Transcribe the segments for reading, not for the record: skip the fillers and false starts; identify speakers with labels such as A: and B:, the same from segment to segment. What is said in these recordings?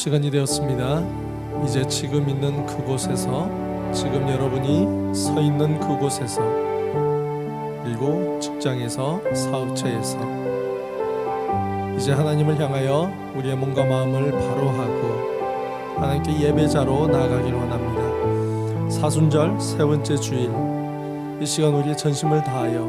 A: 시간이 되었습니다. 이제 지금 있는 그곳에서, 지금 여러분이 서 있는 그곳에서, 그리고 직장에서, 사업처에서 이제 하나님을 향하여 우리의 몸과 마음을 바로 하고 하나님께 예배자로 나아가길 원합니다. 사순절 세 번째 주일, 이 시간 우리의 전심을 다하여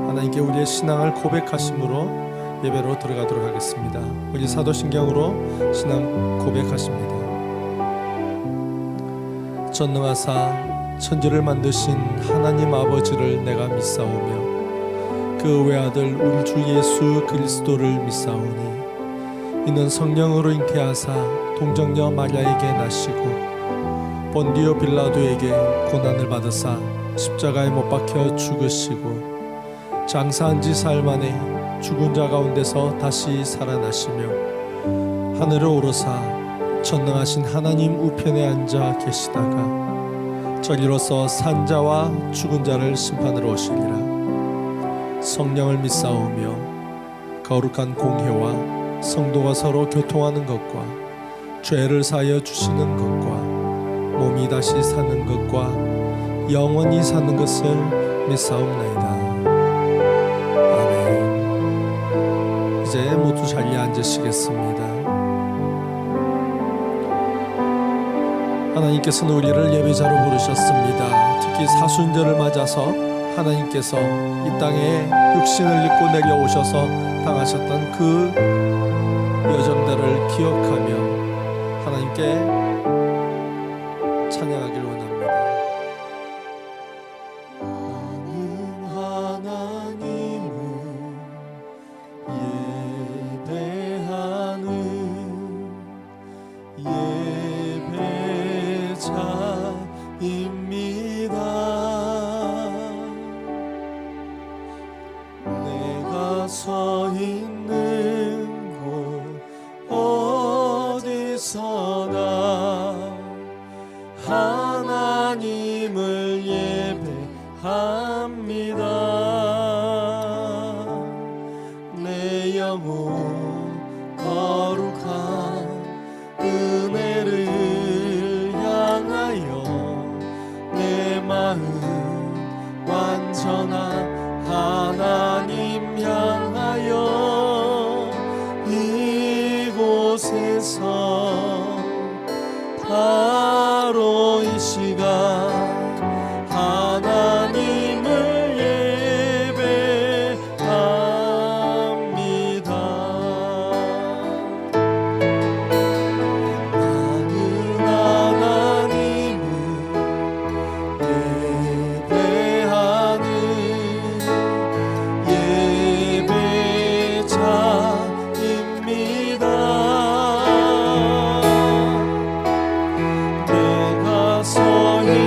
A: 하나님께 우리의 신앙을 고백하심으로 예배로 들어가도록 하겠습니다. 우리 사도신경으로 신앙 고백하십니다. 전능하사 천지를 만드신 하나님 아버지를 내가 믿사오며 그 외아들 우리 주 예수 그리스도를 믿사오니 이는 성령으로 잉태하사 동정녀 마리아에게 나시고 본디오 빌라도에게 고난을 받으사 십자가에 못 박혀 죽으시고 장사한 지 사흘 만에 죽은 자 가운데서 다시 살아나시며 하늘에 오르사 전능하신 하나님 우편에 앉아 계시다가 저리로서 산 자와 죽은 자를 심판하러 오시리라. 성령을 믿사오며 거룩한 공회와 성도가 서로 교통하는 것과 죄를 사하여 주시는 것과 몸이 다시 사는 것과 영원히 사는 것을 믿사옵나이다. 이제 모두 자리에 앉으시겠습니다. 하나님께서는 우리를 예배자로 부르셨습니다. 특히 사순절을 맞아서 하나님께서 이 땅에 육신을 입고 내려오셔서 당하셨던 그 여정들을 기억하며 하나님께 찬양하기를 원합니다.
B: 서 있는 곳 어디서나 하나님을 예배합니다. 내 영혼 거룩한 은혜를 향하여 내 마음 완전한 하나님 향하여 이곳에서 바로 이 시간 하나님을 예배합니다. 나는 하나님을 예배하는 예배자입니다. 내가 서 있는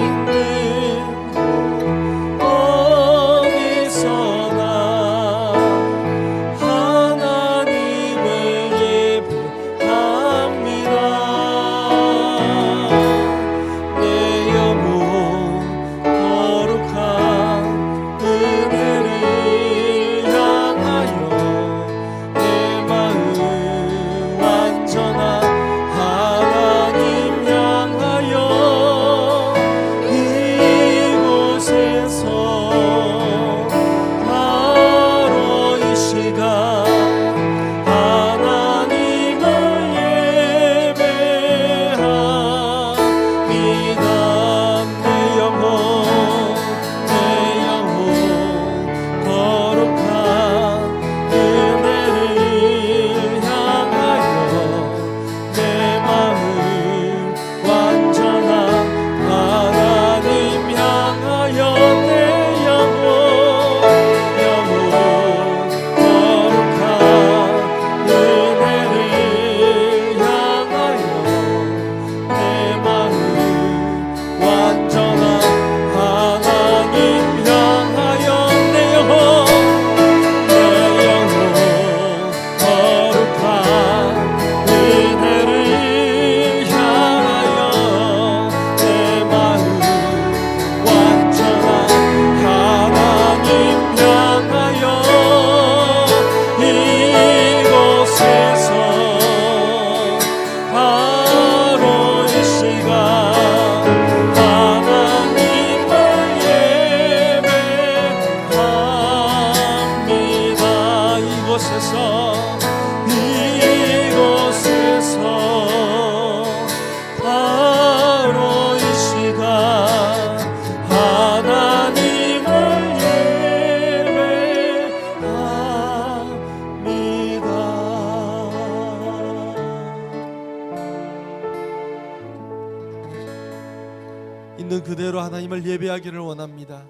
A: 있는 그대로 하나님을 예배하기를 원합니다.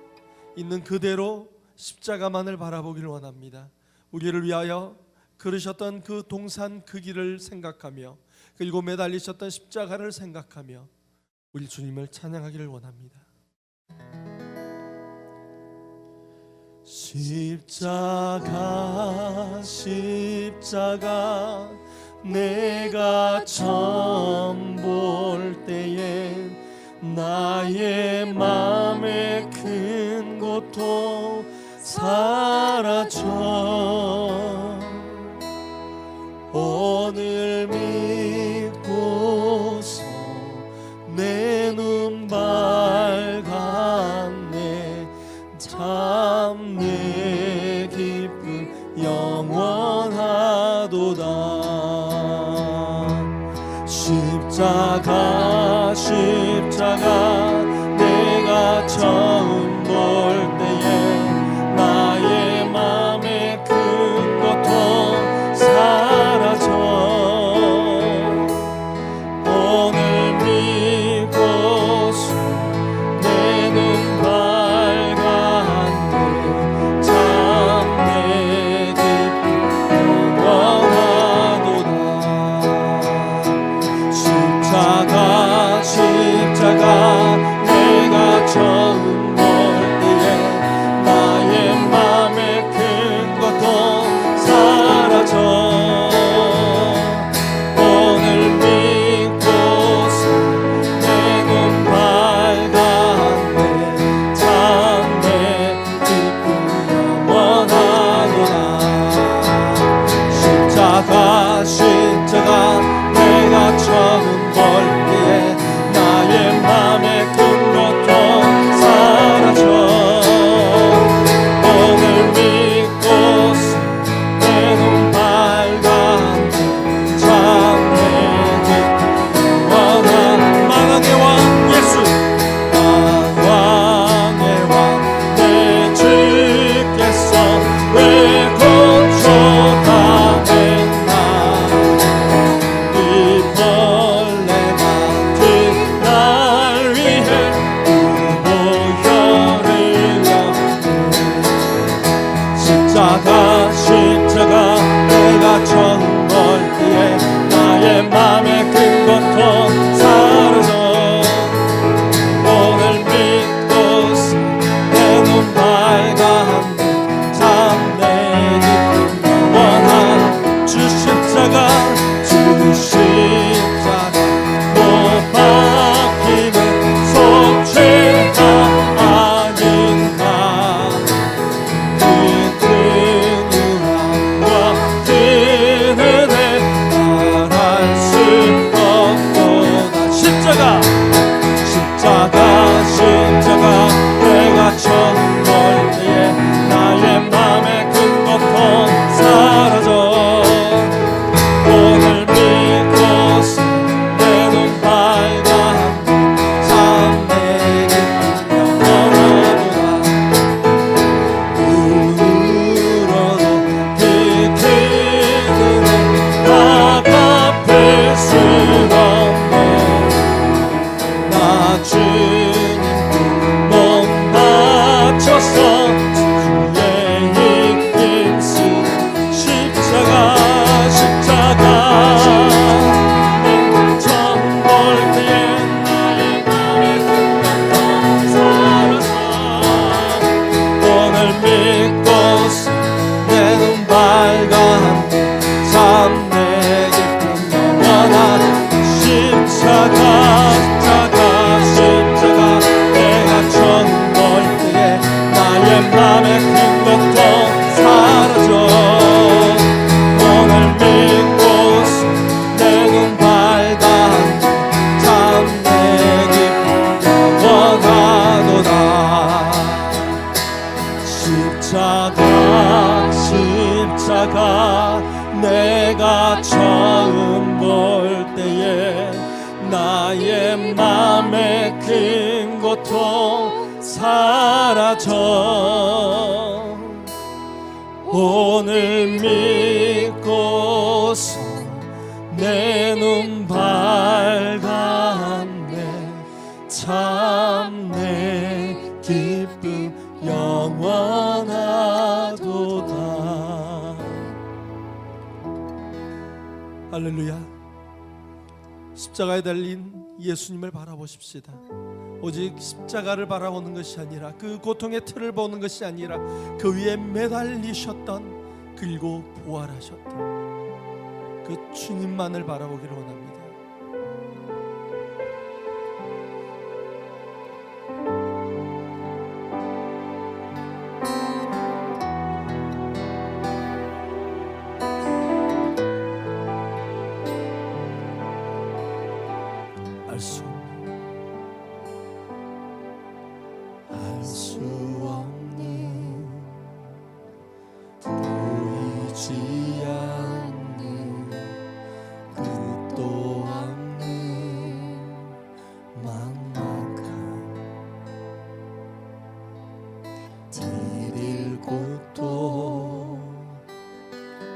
A: 있는 그대로 십자가만을 바라보기를 원합니다. 우리를 위하여 걸으셨던 그 동산 그 길을 생각하며 그리고 매달리셨던 십자가를 생각하며 우리 주님을 찬양하기를 원합니다.
B: 십자가 십자가 내가 처음 볼 때에 나의 맘에 큰 고통 사라져 오늘 믿고서 내 눈 밝았네 참 내 기쁨 영원하도다 십자가 십자가 내가 처음 볼 때에 나의 맘에 큰 고통 사라져 오늘 믿고서 내 눈 밝았네 참 내 기쁨 영원하도다 십자가 십자가 내가 처음 볼 때에 나의 맘에 큰 고통 사라져 오늘 믿고서 내 눈 밝았네 참 내 기쁨 영원하도다 십자가 십자가 내가 처음 볼 때에 나의 맘에 큰 고통 사라져 오늘 믿고서 내 눈 밝았네 참 내 기쁨 영원한 만왕의 왕 예수 만왕의 왕 내 주께서 왜 고쳐다냈나 이 벌레 같은 날 위해 보혈을 십자가 십자가 내가 처음 볼 때에 나의 맘에 큰 고통 사라져 오늘 믿고서 내 눈 밝았네 참 내 기쁨 영원한 주 십자가 주 십자가 못 박히는 속죄가 아닌가 그 은혜와 그 은혜 말할 수 없도다 십자가 십자가 십자가 내가 처음 볼 때에 나의 맘에 큰 고통 사라져 오늘 믿고서 내 눈 밝았네 참 내 기쁨 영원하도다 눈으로도 비친 은혜 다 갚을 수 없네 나 주님께 몸 바쳐서 주의 이김수 십자가 십자가 내가 처음 볼 때에 나의 맘에 큰 고통 사라져 오늘 믿고서 내 눈 밝았네 참 내 기쁨 영원한 십자가 십자가 십자가 내가 처음 볼 때에 나의 맘에 큰 고통 사라져 오늘 믿고서 내 눈 밝았네 참 내 기쁨 영원하도다 십자가 십자가 내가 처음 볼 때에 나의 맘에 큰 고통 사라져 오늘 믿고서 내 눈 밝았네 참
A: 참 내 기쁨 영원하도다. 할렐루야. 십자가에 달린 예수님을 바라보십시다. 오직 십자가를 바라보는 것이 아니라 그 고통의 틀을 보는 것이 아니라 그 위에 매달리셨던 그리고 부활하셨던 그 주님만을 바라보기를 원합니다. 알 수 없는 보이지 않는 끝도 없는 막막한 디딜 곳도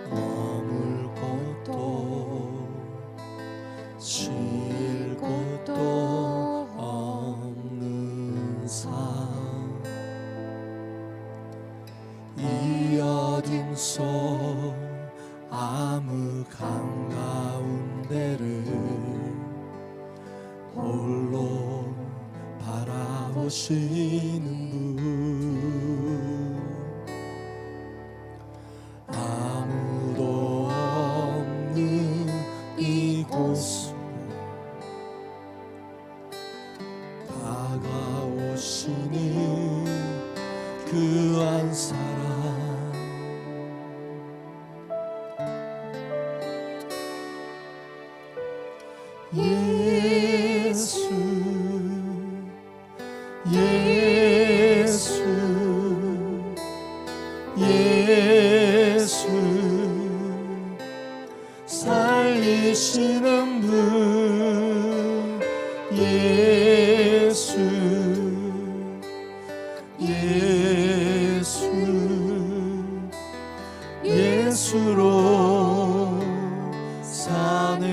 A: 머물 곳도 쉴 곳도 없는 삶, 이 어둠 속 암흑 한가운데를 홀로 바라보시는 분, 아무도 없는 이곳으로 다가오시는 그 한 사람, 예수 예수 예수 살리시는 분, 예수 예수 예수로 사네.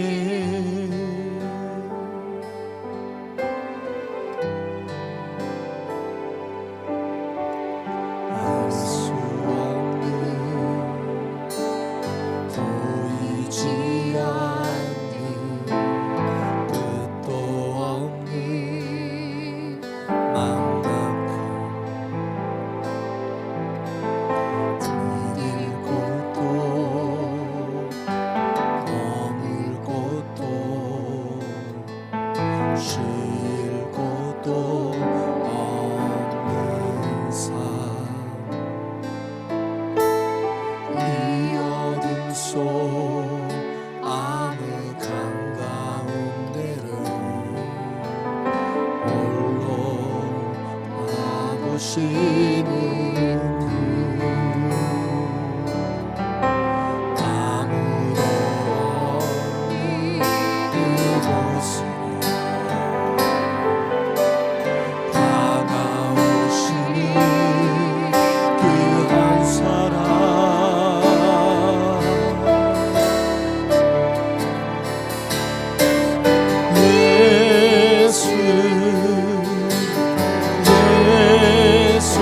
A: 알 수 없는 보이지 않는 끝도 없는 막막한 디딜 곳도 머물 곳도 쉴 곳도 없는 삶, 이 어둠 속 암흑 한가운데를 홀로 바라보시는 분, 아무도 없는 이곳으로 다가오시는 그 한 사람, 예수 예수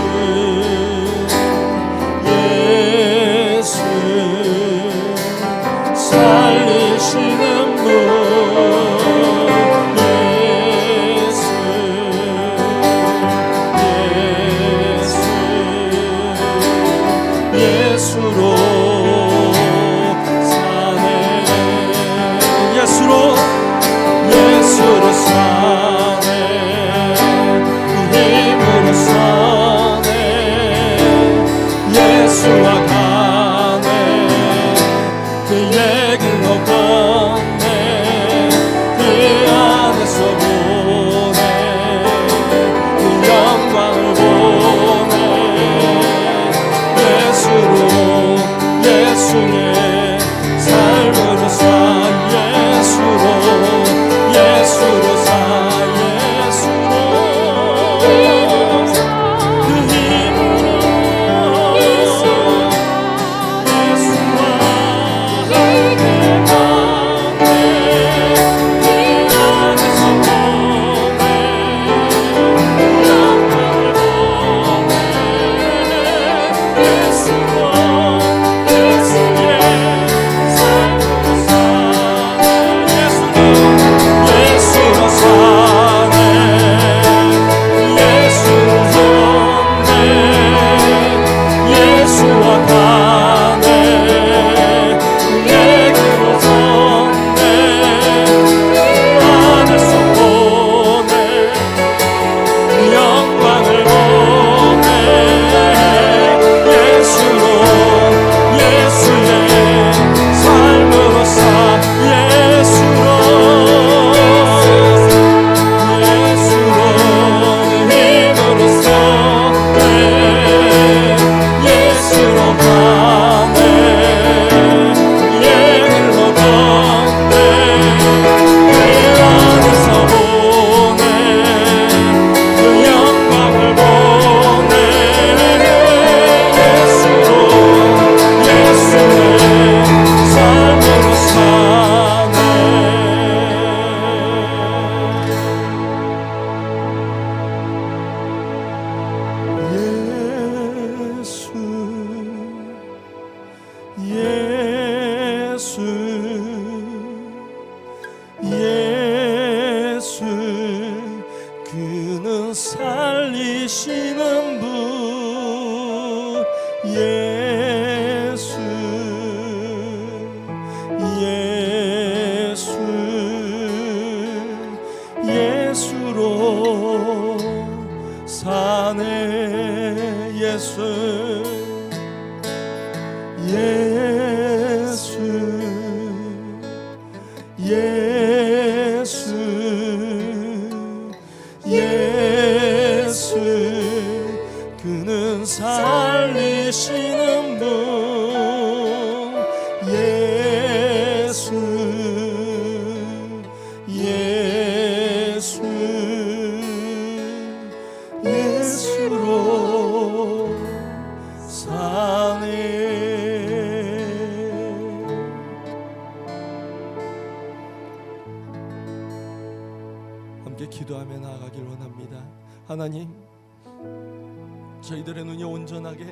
A: 그는 살리시는 분 예수 예수 예수로 사네 예수 예수 예수 예수 그는 살리시는 분 예수 예수 예수로 사네. 함께 기도하며 나아가길 원합니다. 하나님, 저희들의 눈이 온전하게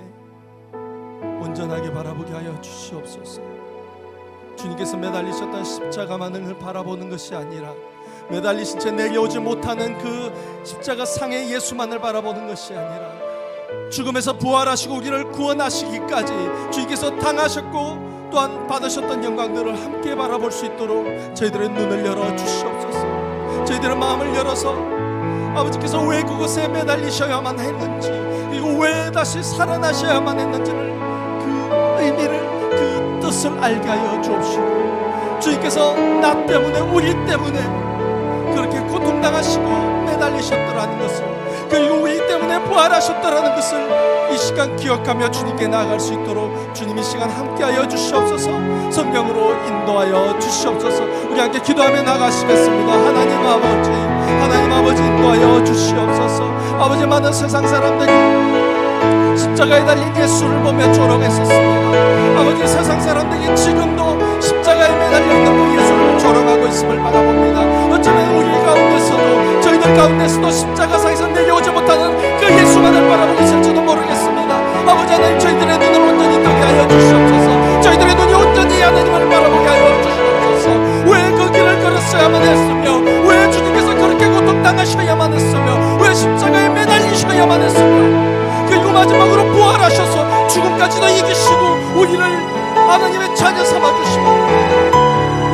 A: 바라보게 하여 주시옵소서. 주님께서 매달리셨던 십자가만을 바라보는 것이 아니라 매달리신 채 내려오지 못하는 그 십자가 상의 예수만을 바라보는 것이 아니라 죽음에서 부활하시고 우리를 구원하시기까지 주님께서 당하셨고 또한 받으셨던 영광들을 함께 바라볼 수 있도록 저희들의 눈을 열어 주시옵소서. 저희들의 마음을 열어서 아버지께서 왜 그곳에 매달리셔야만 했는지, 그리고 왜 다시 살아나셔야만 했는지를 그 의미를, 그 뜻을 알게 하여 주옵시고, 주님께서 나 때문에, 우리 때문에 그렇게 고통당하시고 매달리셨더라는 것을, 그리고 우리 때문에 부활하셨더라는 것을 이 시간 기억하며 주님께 나아갈 수 있도록 주님 이 시간 함께하여 주시옵소서. 성령으로 인도하여 주시옵소서. 우리 함께 기도하며 나가시겠습니다. 하나님 아버지 인도하여 주시옵소서. 아버지, 많은 세상 사람들이 십자가에 달린 예수를 보며 조롱했었습니다. 아버지, 세상 사람들이 지금도 십자가에 매달려 있는 그 예수를 조롱하고 있음을 바라봅니다. 어쩌면 우리 가운데서도, 저희들 가운데서도 십자가상에서 내려오지 못하는 그 예수만을 바라보고 있을지도 모르겠습니다. 아버지 하나님, 저희들의 눈을 온전히 뜨게 하여 주시옵소서. 저희들의 눈이 온전히 하나님을 바라보게 하여 주시옵소서. 왜 그 길을 걸었어야만 했으며, 왜 주님께서 그렇게 고통당하셔야만 했으며, 왜 십자가에 매달리셔야만 했으며, 그리고 마지막으로 부활하셔서 죽음까지도 이기시고 우리를 하나님의 자녀 삼아주시고,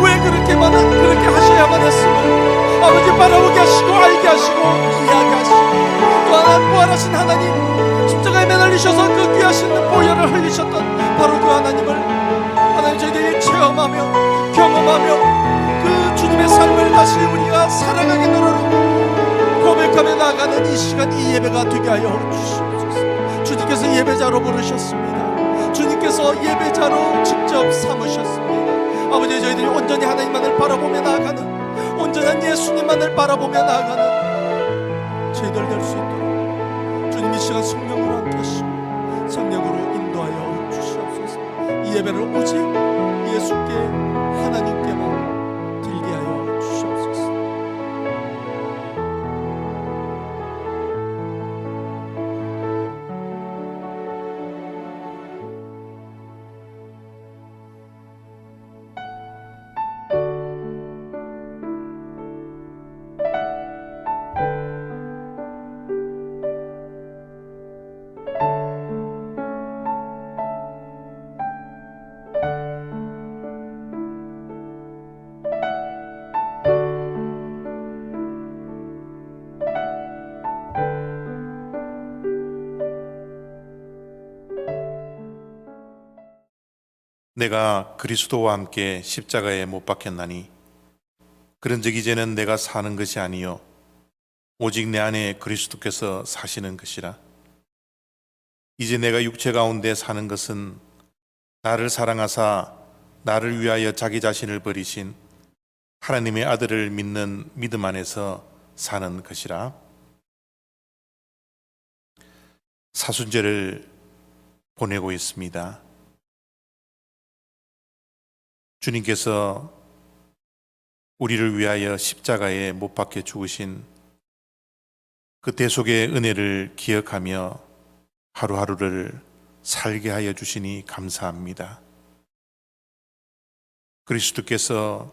A: 왜 그렇게 하셔야만 했으며 아버지 바라보게 하시고 알게 하시고 이야기하시고, 또 하나 부활하신 하나님, 십자가에 매달리셔서 그 귀하신 보혈을 흘리셨던 바로 그 하나님을 하나님 저희들이 체험하며 경험하며 그 주님의 삶을 다시 우리가 살아가게 노래로 고백하며 나아가는 이 시간, 이 예배가 되게 하여 주시옵소서. 주님께서 예배자로 부르셨습니다. 주님께서 예배자로 직접 삼으셨습니다. 아버지, 저희들이 온전히 하나님만을 바라보며 나아가는, 온전한 예수님만을 바라보며 나아가는 저희들 될 수 있도록 주님 이 시간 성령으로 함께 하시고 성령으로 인도하여 주시옵소서. 이 예배를 오직 예수께, 하나님께만 드리게 하여 주시옵소서.
C: 내가 그리스도와 함께 십자가에 못 박혔나니 그런즉 이제는 내가 사는 것이 아니요 오직 내 안에 그리스도께서 사시는 것이라. 이제 내가 육체 가운데 사는 것은 나를 사랑하사 나를 위하여 자기 자신을 버리신 하나님의 아들을 믿는 믿음 안에서 사는 것이라. 사순절을 보내고 있습니다. 주님께서 우리를 위하여 십자가에 못 박혀 죽으신 그 대속의 은혜를 기억하며 하루하루를 살게 하여 주시니 감사합니다. 그리스도께서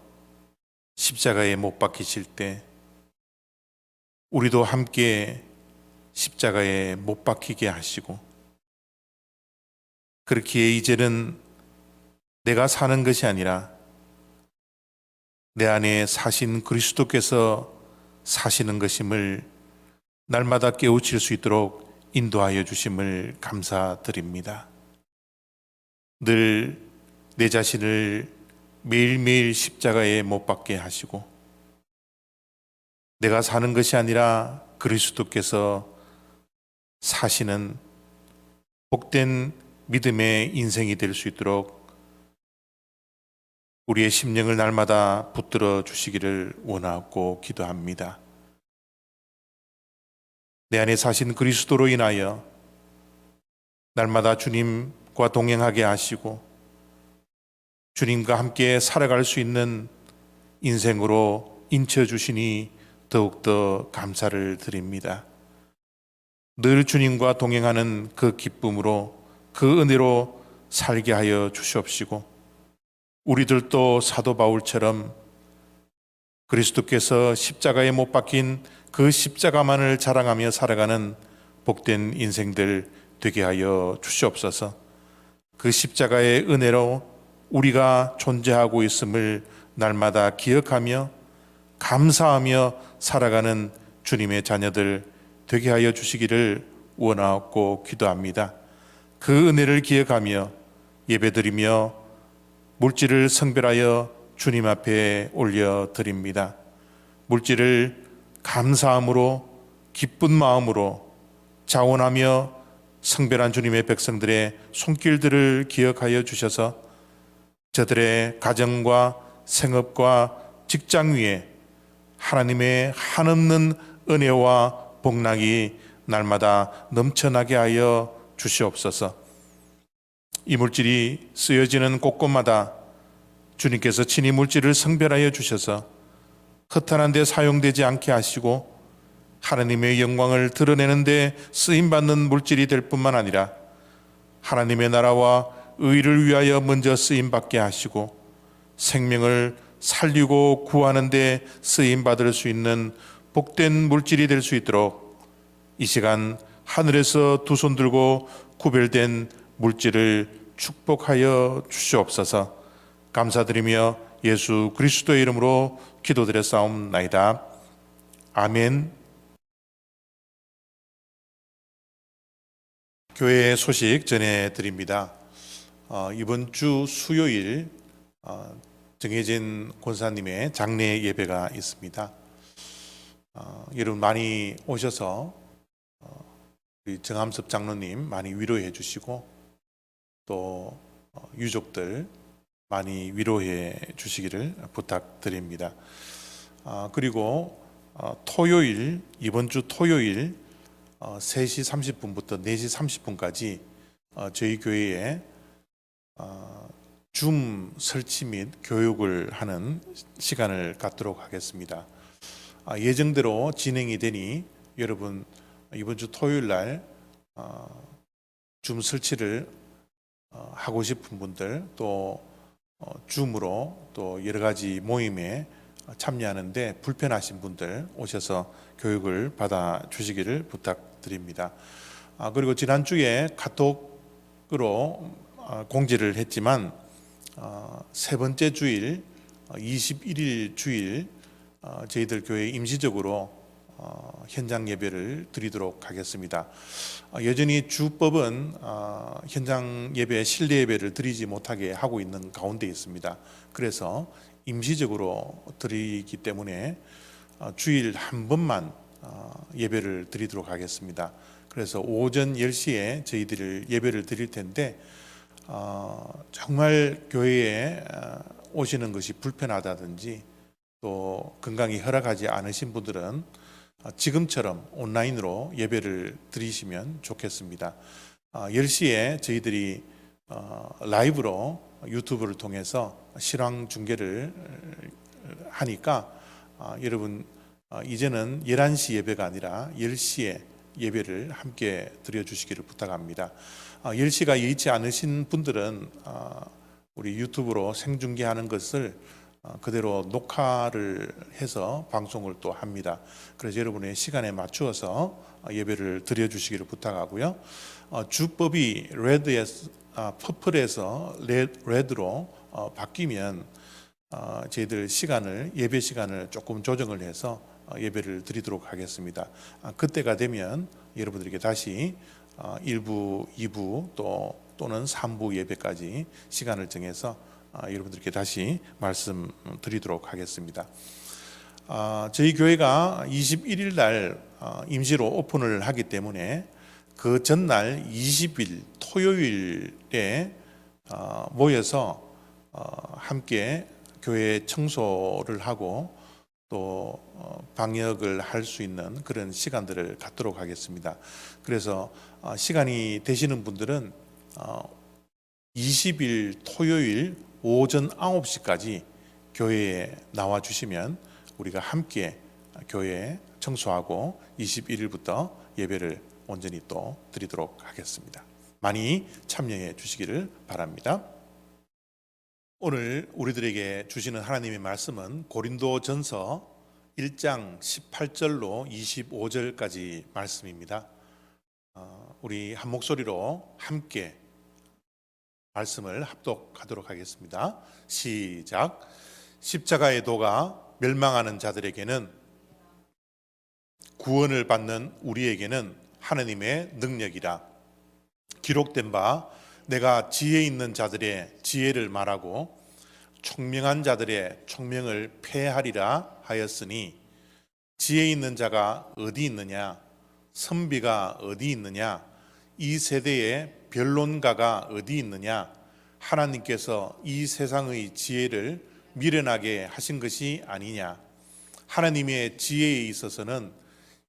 C: 십자가에 못 박히실 때 우리도 함께 십자가에 못 박히게 하시고, 그렇기에 이제는 내가 사는 것이 아니라 내 안에 사신 그리스도께서 사시는 것임을 날마다 깨우칠 수 있도록 인도하여 주심을 감사드립니다. 늘 내 자신을 매일매일 십자가에 못 박게 하시고, 내가 사는 것이 아니라 그리스도께서 사시는 복된 믿음의 인생이 될 수 있도록 우리의 심령을 날마다 붙들어 주시기를 원하고 기도합니다. 내 안에 사신 그리스도로 인하여 날마다 주님과 동행하게 하시고 주님과 함께 살아갈 수 있는 인생으로 인쳐주시니 더욱더 감사를 드립니다. 늘 주님과 동행하는 그 기쁨으로, 그 은혜로 살게 하여 주시옵시고, 우리들도 사도 바울처럼 그리스도께서 십자가에 못 박힌 그 십자가만을 자랑하며 살아가는 복된 인생들 되게 하여 주시옵소서. 그 십자가의 은혜로 우리가 존재하고 있음을 날마다 기억하며 감사하며 살아가는 주님의 자녀들 되게 하여 주시기를 원하고 기도합니다. 그 은혜를 기억하며 예배드리며 물질을 성별하여 주님 앞에 올려드립니다. 물질을 감사함으로 기쁜 마음으로 자원하며 성별한 주님의 백성들의 손길들을 기억하여 주셔서 저들의 가정과 생업과 직장 위에 하나님의 한없는 은혜와 복락이 날마다 넘쳐나게 하여 주시옵소서. 이 물질이 쓰여지는 곳곳마다 주님께서 친히 물질을 성별하여 주셔서 허탄한 데 사용되지 않게 하시고 하나님의 영광을 드러내는 데 쓰임받는 물질이 될 뿐만 아니라 하나님의 나라와 의를 위하여 먼저 쓰임받게 하시고 생명을 살리고 구하는 데 쓰임받을 수 있는 복된 물질이 될 수 있도록 이 시간 하늘에서 두 손 들고 구별된 물질을 축복하여 주시옵소서. 감사드리며 예수 그리스도의 이름으로 기도드렸사옵나이다. 아멘. 교회 소식 전해드립니다. 이번 주 수요일 정혜진 권사님의 장례 예배가 있습니다. 여러분 많이 오셔서 우리 정함섭 장로님 많이 위로해 주시고 또 유족들 많이 위로해 주시기를 부탁드립니다. 그리고 토요일, 이번 주 토요일 3시 30분부터 4시 30분까지 저희 교회에 줌 설치 및 교육을 하는 시간을 갖도록 하겠습니다. 예정대로 진행이 되니 여러분 이번 주 토요일 날 줌 설치를 하고 싶은 분들 또 줌으로 또 여러 가지 모임에 참여하는데 불편하신 분들 오셔서 교육을 받아 주시기를 부탁드립니다. 그리고 지난주에 카톡으로 공지를 했지만 세 번째 주일 21일 주일 저희들 교회 임시적으로 현장 예배를 드리도록 하겠습니다. 여전히 주법은 현장 예배, 실내 예배를 드리지 못하게 하고 있는 가운데 있습니다. 그래서 임시적으로 드리기 때문에 주일 한 번만 예배를 드리도록 하겠습니다. 그래서 오전 10시에 저희들 예배를 드릴 텐데 정말 교회에 오시는 것이 불편하다든지 또 건강이 허락하지 않으신 분들은 지금처럼 온라인으로 예배를 드리시면 좋겠습니다. 10시에 저희들이 라이브로 유튜브를 통해서 실황 중계를 하니까 여러분 이제는 11시 예배가 아니라 10시에 예배를 함께 드려주시기를 부탁합니다. 10시가 여의치 않으신 분들은 우리 유튜브로 생중계하는 것을 그대로 녹화를 해서 방송을 또 합니다. 그래서 여러분의 시간에 맞추어서 예배를 드려주시기를 부탁하고요. 주법이 퍼플에서 레드로 바뀌면 저희들 예배 시간을 조금 조정을 해서 예배를 드리도록 하겠습니다. 그때가 되면 여러분들에게 다시 1부, 2부 또는 3부 예배까지 시간을 정해서 여러분들께 다시 말씀드리도록 하겠습니다. 저희 교회가 21일 날 임시로 오픈을 하기 때문에 그 전날 20일 토요일에 모여서 함께 교회 청소를 하고 또 방역을 할 수 있는 그런 시간들을 갖도록 하겠습니다. 그래서 시간이 되시는 분들은 20일 토요일 오전 9시까지 교회에 나와 주시면 우리가 함께 교회 청소하고 21일부터 예배를 온전히 또 드리도록 하겠습니다. 많이 참여해 주시기를 바랍니다. 오늘 우리들에게 주시는 하나님의 말씀은 고린도전서 1장 18절로 25절까지 말씀입니다. 우리 한 목소리로 함께 말씀을 합독하도록 하겠습니다. 시작. 십자가의 도가 멸망하는 자들에게는, 구원을 받는 우리에게는 하나님의 능력이라. 기록된 바 내가 지혜 있는 자들의 지혜를 말하고 총명한 자들의 총명을 폐하리라 하였으니, 지혜 있는 자가 어디 있느냐, 선비가 어디 있느냐, 이 세대의 변론가가 어디 있느냐. 하나님께서 이 세상의 지혜를 미련하게 하신 것이 아니냐. 하나님의 지혜에 있어서는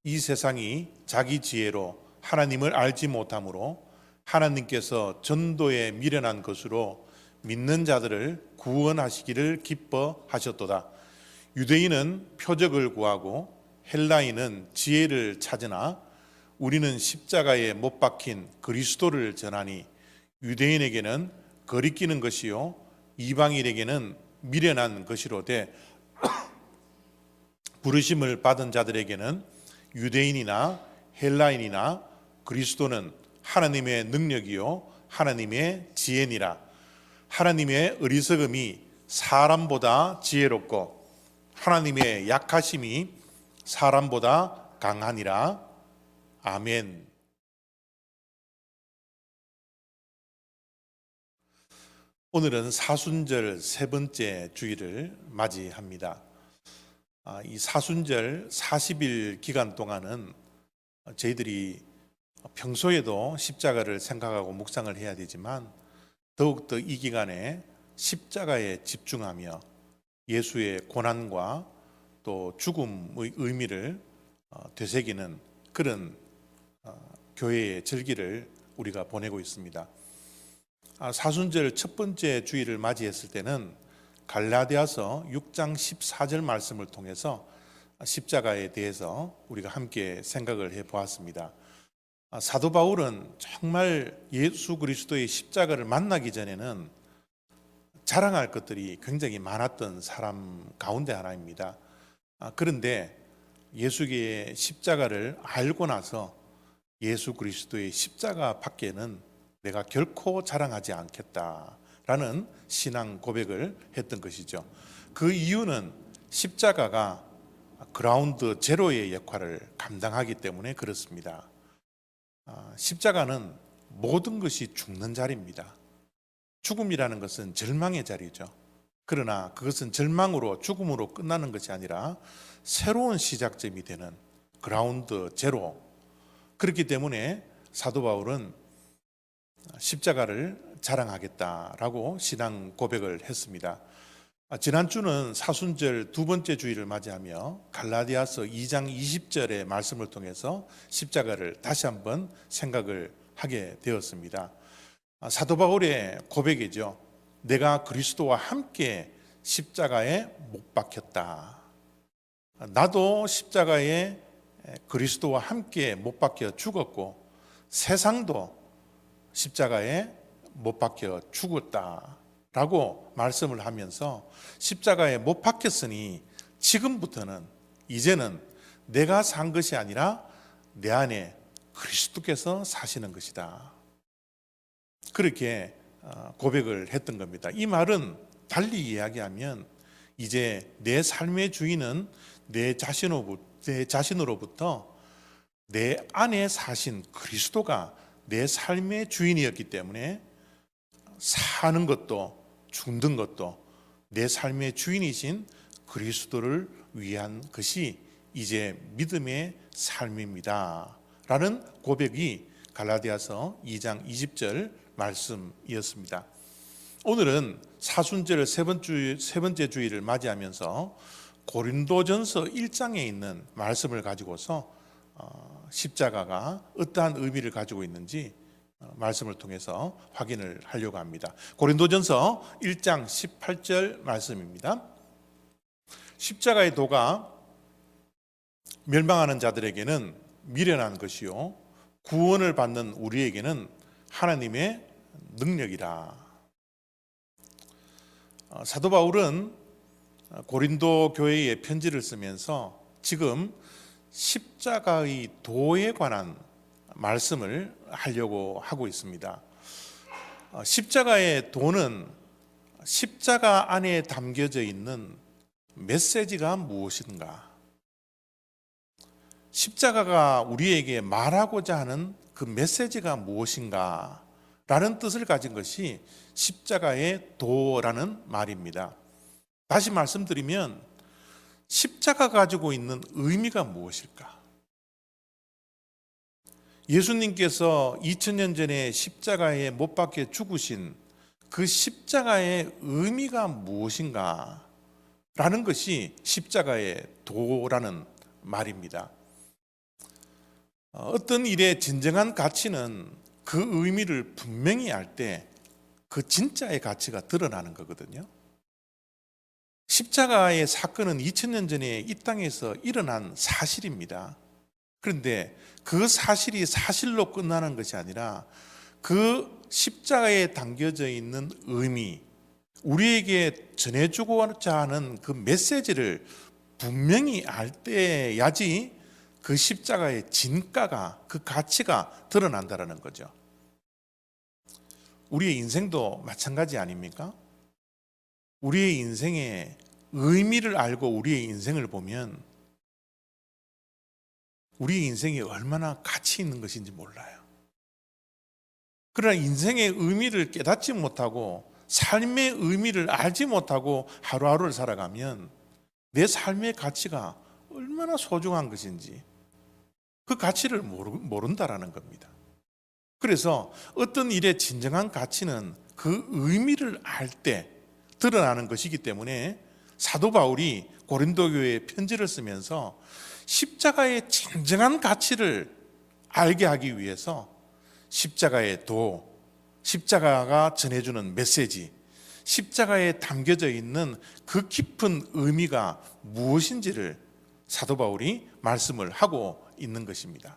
C: 이 세상이 자기 지혜로 하나님을 알지 못하므로 하나님께서 전도에 미련한 것으로 믿는 자들을 구원하시기를 기뻐하셨도다. 유대인은 표적을 구하고 헬라인은 지혜를 찾으나 우리는 십자가에 못 박힌 그리스도를 전하니, 유대인에게는 거리끼는 것이요 이방인에게는 미련한 것이로되 부르심을 받은 자들에게는 유대인이나 헬라인이나 그리스도는 하나님의 능력이요 하나님의 지혜니라. 하나님의 어리석음이 사람보다 지혜롭고 하나님의 약하심이 사람보다 강하니라. 아멘. 오늘은 사순절 세 번째 주일을 맞이합니다. 이 사순절 40일 기간 동안은 저희들이 평소에도 십자가를 생각하고 묵상을 해야 되지만 더욱더 이 기간에 십자가에 집중하며 예수의 고난과 또 죽음의 의미를 되새기는 그런 교회의 절기를 우리가 보내고 있습니다. 사순절 첫 번째 주일을 맞이했을 때는 갈라디아서 6장 14절 말씀을 통해서 십자가에 대해서 우리가 함께 생각을 해 보았습니다. 사도 바울은 정말 예수 그리스도의 십자가를 만나기 전에는 자랑할 것들이 굉장히 많았던 사람 가운데 하나입니다. 그런데 예수의 십자가를 알고 나서 예수 그리스도의 십자가 밖에는 내가 결코 자랑하지 않겠다라는 신앙 고백을 했던 것이죠. 그 이유는 십자가가 그라운드 제로의 역할을 감당하기 때문에 그렇습니다. 십자가는 모든 것이 죽는 자리입니다. 죽음이라는 것은 절망의 자리죠. 그러나 그것은 절망으로 죽음으로 끝나는 것이 아니라 새로운 시작점이 되는 그라운드 제로. 그렇기 때문에 사도 바울은 십자가를 자랑하겠다라고 신앙 고백을 했습니다. 지난주는 사순절 두 번째 주일을 맞이하며 갈라디아서 2장 20절의 말씀을 통해서 십자가를 다시 한번 생각을 하게 되었습니다. 사도 바울의 고백이죠. 내가 그리스도와 함께 십자가에 못 박혔다. 나도 십자가에 그리스도와 함께 못 박혀 죽었고 세상도 십자가에 못 박혀 죽었다 라고 말씀을 하면서 십자가에 못 박혔으니 지금부터는 이제는 내가 산 것이 아니라 내 안에 그리스도께서 사시는 것이다. 그렇게 고백을 했던 겁니다. 이 말은 달리 이야기하면 이제 내 삶의 주인은 내 자신으로부터 내 안에 사신 그리스도가 내 삶의 주인이었기 때문에 사는 것도 죽는 것도 내 삶의 주인이신 그리스도를 위한 것이 이제 믿음의 삶입니다 라는 고백이 갈라디아서 2장 20절 말씀이었습니다. 오늘은 사순절 세 번째 주일을 맞이하면서 고린도전서 1장에 있는 말씀을 가지고서 십자가가 어떠한 의미를 가지고 있는지 말씀을 통해서 확인을 하려고 합니다. 고린도전서 1장 18절 말씀입니다. 십자가의 도가 멸망하는 자들에게는 미련한 것이요 구원을 받는 우리에게는 하나님의 능력이라. 사도 바울은 고린도 교회에 편지를 쓰면서 지금 십자가의 도에 관한 말씀을 하려고 하고 있습니다. 십자가의 도는 십자가 안에 담겨져 있는 메시지가 무엇인가? 십자가가 우리에게 말하고자 하는 그 메시지가 무엇인가? 라는 뜻을 가진 것이 십자가의 도라는 말입니다. 다시 말씀드리면 십자가가 가지고 있는 의미가 무엇일까? 예수님께서 2000년 전에 십자가에 못 박혀 죽으신 그 십자가의 의미가 무엇인가? 라는 것이 십자가의 도라는 말입니다. 어떤 일의 진정한 가치는 그 의미를 분명히 알 때 그 진짜의 가치가 드러나는 거거든요. 십자가의 사건은 2000년 전에 이 땅에서 일어난 사실입니다. 그런데 그 사실이 사실로 끝나는 것이 아니라 그 십자가에 담겨져 있는 의미, 우리에게 전해주고자 하는 그 메시지를 분명히 알 때야지 그 십자가의 진가가, 그 가치가 드러난다는 거죠. 우리의 인생도 마찬가지 아닙니까? 우리의 인생의 의미를 알고 우리의 인생을 보면 우리의 인생이 얼마나 가치 있는 것인지 몰라요. 그러나 인생의 의미를 깨닫지 못하고 삶의 의미를 알지 못하고 하루하루를 살아가면 내 삶의 가치가 얼마나 소중한 것인지 그 가치를 모른다라는 겁니다. 그래서 어떤 일의 진정한 가치는 그 의미를 알 때 드러나는 것이기 때문에 사도 바울이 고린도 교회에 편지를 쓰면서 십자가의 진정한 가치를 알게 하기 위해서 십자가의 도, 십자가가 전해주는 메시지, 십자가에 담겨져 있는 그 깊은 의미가 무엇인지를 사도 바울이 말씀을 하고 있는 것입니다.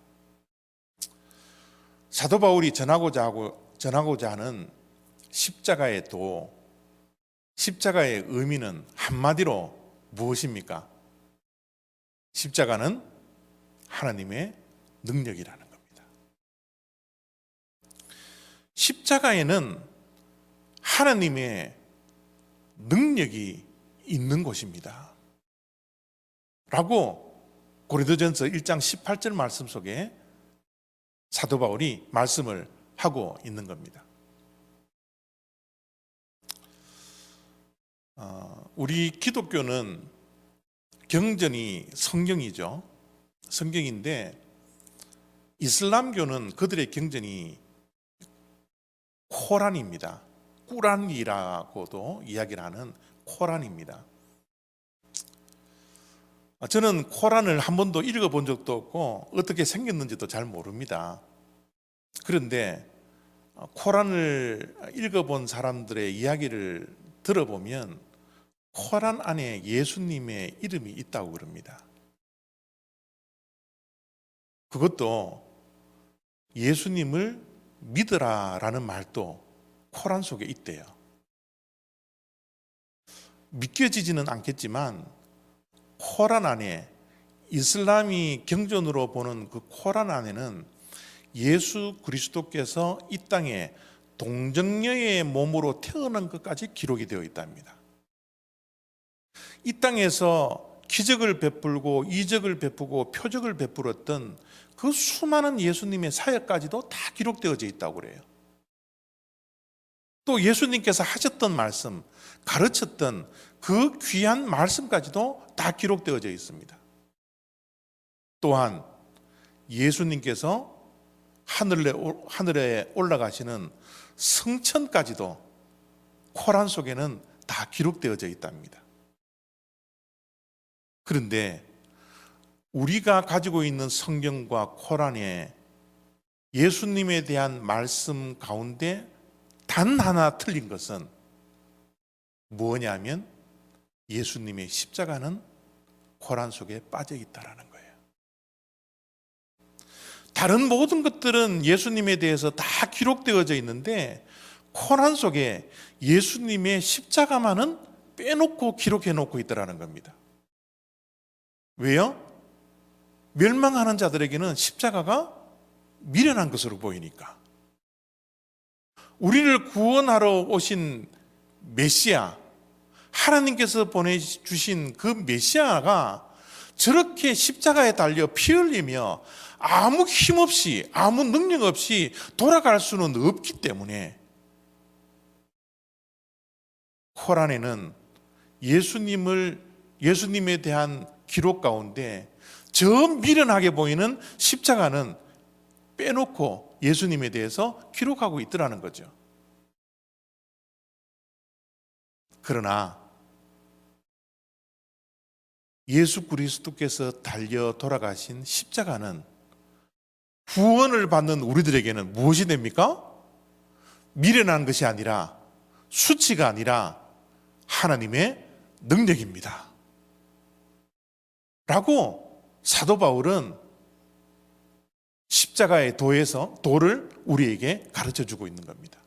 C: 사도 바울이 전하고자 하는 십자가의 도, 십자가의 의미는 한마디로 무엇입니까? 십자가는 하나님의 능력이라는 겁니다. 십자가에는 하나님의 능력이 있는 곳입니다. 라고 고린도전서 1장 18절 말씀 속에 사도 바울이 말씀을 하고 있는 겁니다. 우리 기독교는 경전이 성경이죠. 성경인데 이슬람교는 그들의 경전이 코란입니다. 꾸란이라고도 이야기를 하는 코란입니다. 저는 코란을 한 번도 읽어본 적도 없고 어떻게 생겼는지도 잘 모릅니다. 그런데 코란을 읽어본 사람들의 이야기를 들어보면 코란 안에 예수님의 이름이 있다고 그럽니다. 그것도 예수님을 믿으라라는 말도 코란 속에 있대요. 믿겨지지는 않겠지만 코란 안에, 이슬람이 경전으로 보는 그 코란 안에는 예수 그리스도께서 이 땅에 동정녀의 몸으로 태어난 것까지 기록이 되어 있답니다. 이 땅에서 기적을 베풀고 이적을 베푸고 표적을 베풀었던 그 수많은 예수님의 사역까지도 다 기록되어져 있다고 그래요. 또 예수님께서 하셨던 말씀, 가르쳤던 그 귀한 말씀까지도 다 기록되어져 있습니다. 또한 예수님께서 하늘에 올라가시는 성천까지도 코란 속에는 다 기록되어져 있답니다. 그런데 우리가 가지고 있는 성경과 코란에 예수님에 대한 말씀 가운데 단 하나 틀린 것은 뭐냐면 예수님의 십자가는 코란 속에 빠져 있다라는 거예요. 다른 모든 것들은 예수님에 대해서 다 기록되어져 있는데 코란 속에 예수님의 십자가만은 빼놓고 기록해 놓고 있다라는 겁니다. 왜요? 멸망하는 자들에게는 십자가가 미련한 것으로 보이니까. 우리를 구원하러 오신 메시아, 하나님께서 보내주신 그 메시아가 저렇게 십자가에 달려 피 흘리며 아무 힘 없이, 아무 능력 없이 돌아갈 수는 없기 때문에 코란에는 예수님에 대한 기록 가운데 저 미련하게 보이는 십자가는 빼놓고 예수님에 대해서 기록하고 있더라는 거죠. 그러나 예수 그리스도께서 달려 돌아가신 십자가는 구원을 받는 우리들에게는 무엇이 됩니까? 미련한 것이 아니라, 수치가 아니라 하나님의 능력입니다. 라고 사도 바울은 십자가의 도를 우리에게 가르쳐 주고 있는 겁니다.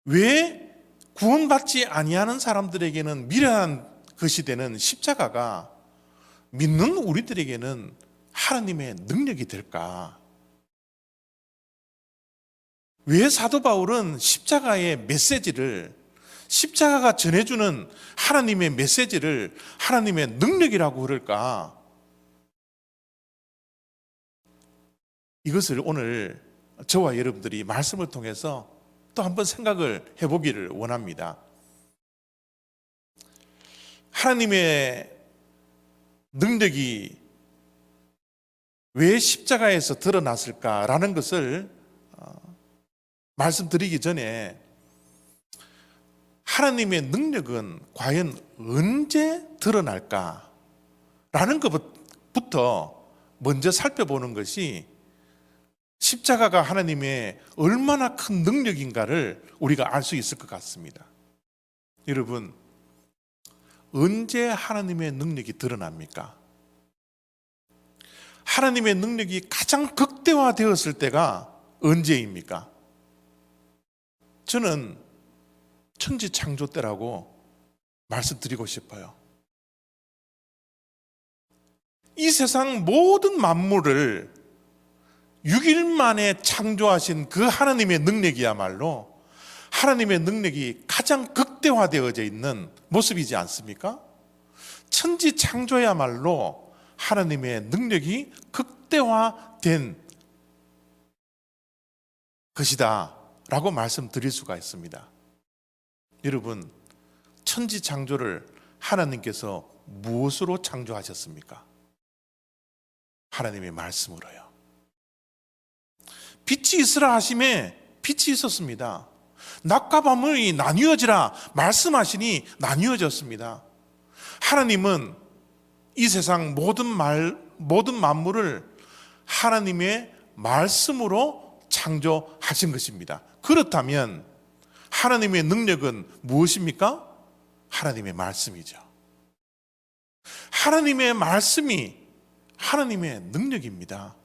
C: 왜 구원받지 아니하는 사람들에게는 미련한 것이 되는 십자가가 믿는 우리들에게는 하나님의 능력이 될까? 왜 사도 바울은 십자가의 메시지를, 십자가가 전해주는 하나님의 메시지를 하나님의 능력이라고 그럴까? 이것을 오늘 저와 여러분들이 말씀을 통해서 또 한번 생각을 해보기를 원합니다. 하나님의 능력이 왜 십자가에서 드러났을까라는 것을 말씀드리기 전에 하나님의 능력은 과연 언제 드러날까라는 것부터 먼저 살펴보는 것이 십자가가 하나님의 얼마나 큰 능력인가를 우리가 알 수 있을 것 같습니다. 여러분, 언제 하나님의 능력이 드러납니까? 하나님의 능력이 가장 극대화되었을 때가 언제입니까? 저는 천지 창조 때라고 말씀드리고 싶어요. 이 세상 모든 만물을 6일 만에 창조하신 그 하나님의 능력이야말로 하나님의 능력이 가장 극대화되어져 있는 모습이지 않습니까? 천지 창조야말로 하나님의 능력이 극대화된 것이다 라고 말씀드릴 수가 있습니다. 여러분, 천지 창조를 하나님께서 무엇으로 창조하셨습니까? 하나님의 말씀으로요. 빛이 있으라 하심에 빛이 있었습니다. 낮과 밤이 나뉘어지라 말씀하시니 나뉘어졌습니다. 하나님은 이 세상 모든 만물을 하나님의 말씀으로 창조하신 것입니다. 그렇다면 하나님의 능력은 무엇입니까? 하나님의 말씀이죠. 하나님의 말씀이 하나님의 능력입니다.